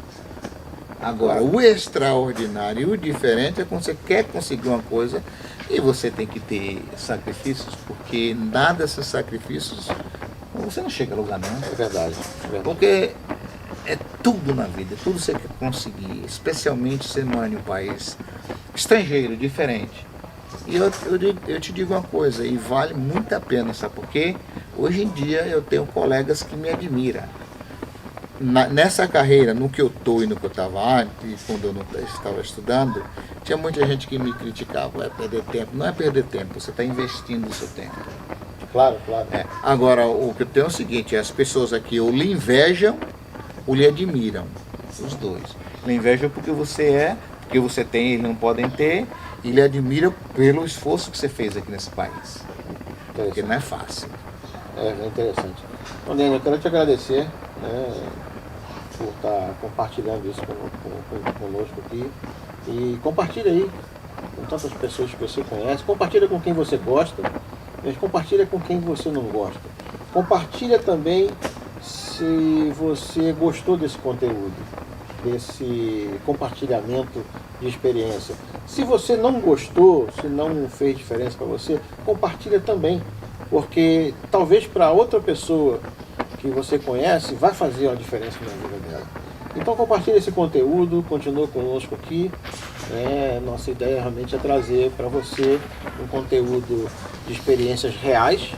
Agora, o extraordinário e o diferente é quando você quer conseguir uma coisa e você tem que ter sacrifícios, porque nada desses sacrifícios, você não chega a lugar nenhum. É verdade. Porque é tudo na vida, tudo você quer conseguir, especialmente você mora em um país estrangeiro, diferente. E eu te digo uma coisa, e vale muito a pena, sabe por quê? Hoje em dia eu tenho colegas que me admiram. Nessa carreira, no que eu estou e no que eu estava antes, quando eu não estava estudando, tinha muita gente que me criticava, é perder tempo. Não é perder tempo, você está investindo o seu tempo. Claro, claro. Agora, o que eu tenho é o seguinte, as pessoas aqui ou lhe invejam ou lhe admiram, os dois. Lhe invejam porque você tem, eles não podem ter, e lhe admiram pelo esforço que você fez aqui nesse país. Porque não é fácil. É interessante. Bom, Daniel, eu quero te agradecer, né, por estar compartilhando isso conosco aqui. E compartilha aí com tantas pessoas que você conhece. Compartilha com quem você gosta, mas compartilha com quem você não gosta. Compartilha também se você gostou desse conteúdo, desse compartilhamento de experiência. Se você não gostou, se não fez diferença para você, compartilha também, porque talvez para outra pessoa que você conhece vai fazer uma diferença na vida dela. Então compartilha esse conteúdo, continua conosco aqui. Nossa ideia realmente é trazer para você um conteúdo de experiências reais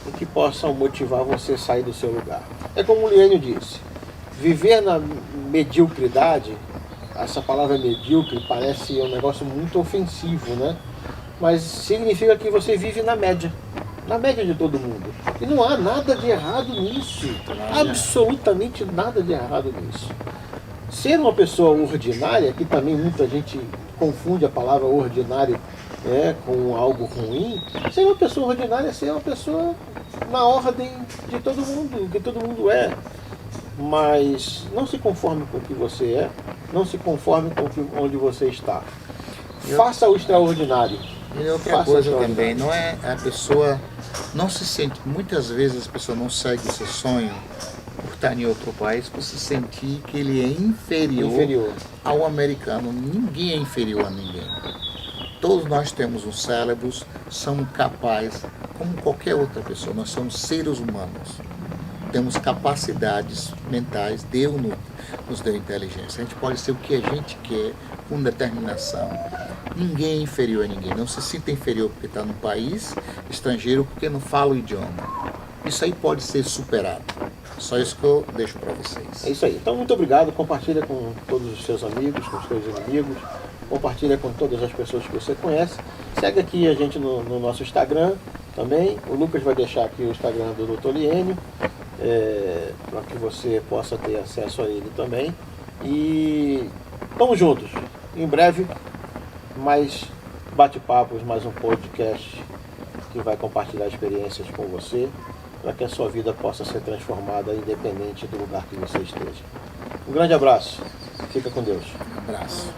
e que possam motivar você a sair do seu lugar. É como o Liênio disse, viver na mediocridade, essa palavra medíocre parece um negócio muito ofensivo, né? Mas significa que você vive na média de todo mundo. E não há nada de errado nisso, absolutamente nada de errado nisso. Ser uma pessoa ordinária, que também muita gente confunde a palavra ordinário com algo ruim, ser uma pessoa ordinária é ser uma pessoa na ordem de todo mundo, que todo mundo é. Mas não se conforme com o que você é, não se conforme com onde você está. Faça o extraordinário. E outra coisa também, não é a pessoa não se sente, muitas vezes as pessoas não seguem seu sonho por estar em outro país, por se sentir que ele é inferior ao americano. Ninguém é inferior a ninguém. Todos nós temos um cérebro, somos capazes, como qualquer outra pessoa, nós somos seres humanos. Temos capacidades mentais, Deus nos deu inteligência. A gente pode ser o que a gente quer, com determinação. Ninguém é inferior a ninguém. Não se sinta inferior porque está num país estrangeiro, porque não fala o idioma. Isso aí pode ser superado. Só isso que eu deixo para vocês. É isso aí. Então, muito obrigado. Compartilha com todos os seus amigos, com os seus inimigos. Compartilha com todas as pessoas que você conhece. Segue aqui a gente no nosso Instagram também. O Lucas vai deixar aqui o Instagram do Dr. Liênio, para que você possa ter acesso a ele também. E vamos juntos. Em breve, mais bate-papos, mais um podcast que vai compartilhar experiências com você, para que a sua vida possa ser transformada independente do lugar que você esteja. Um grande abraço. Fica com Deus. Um abraço.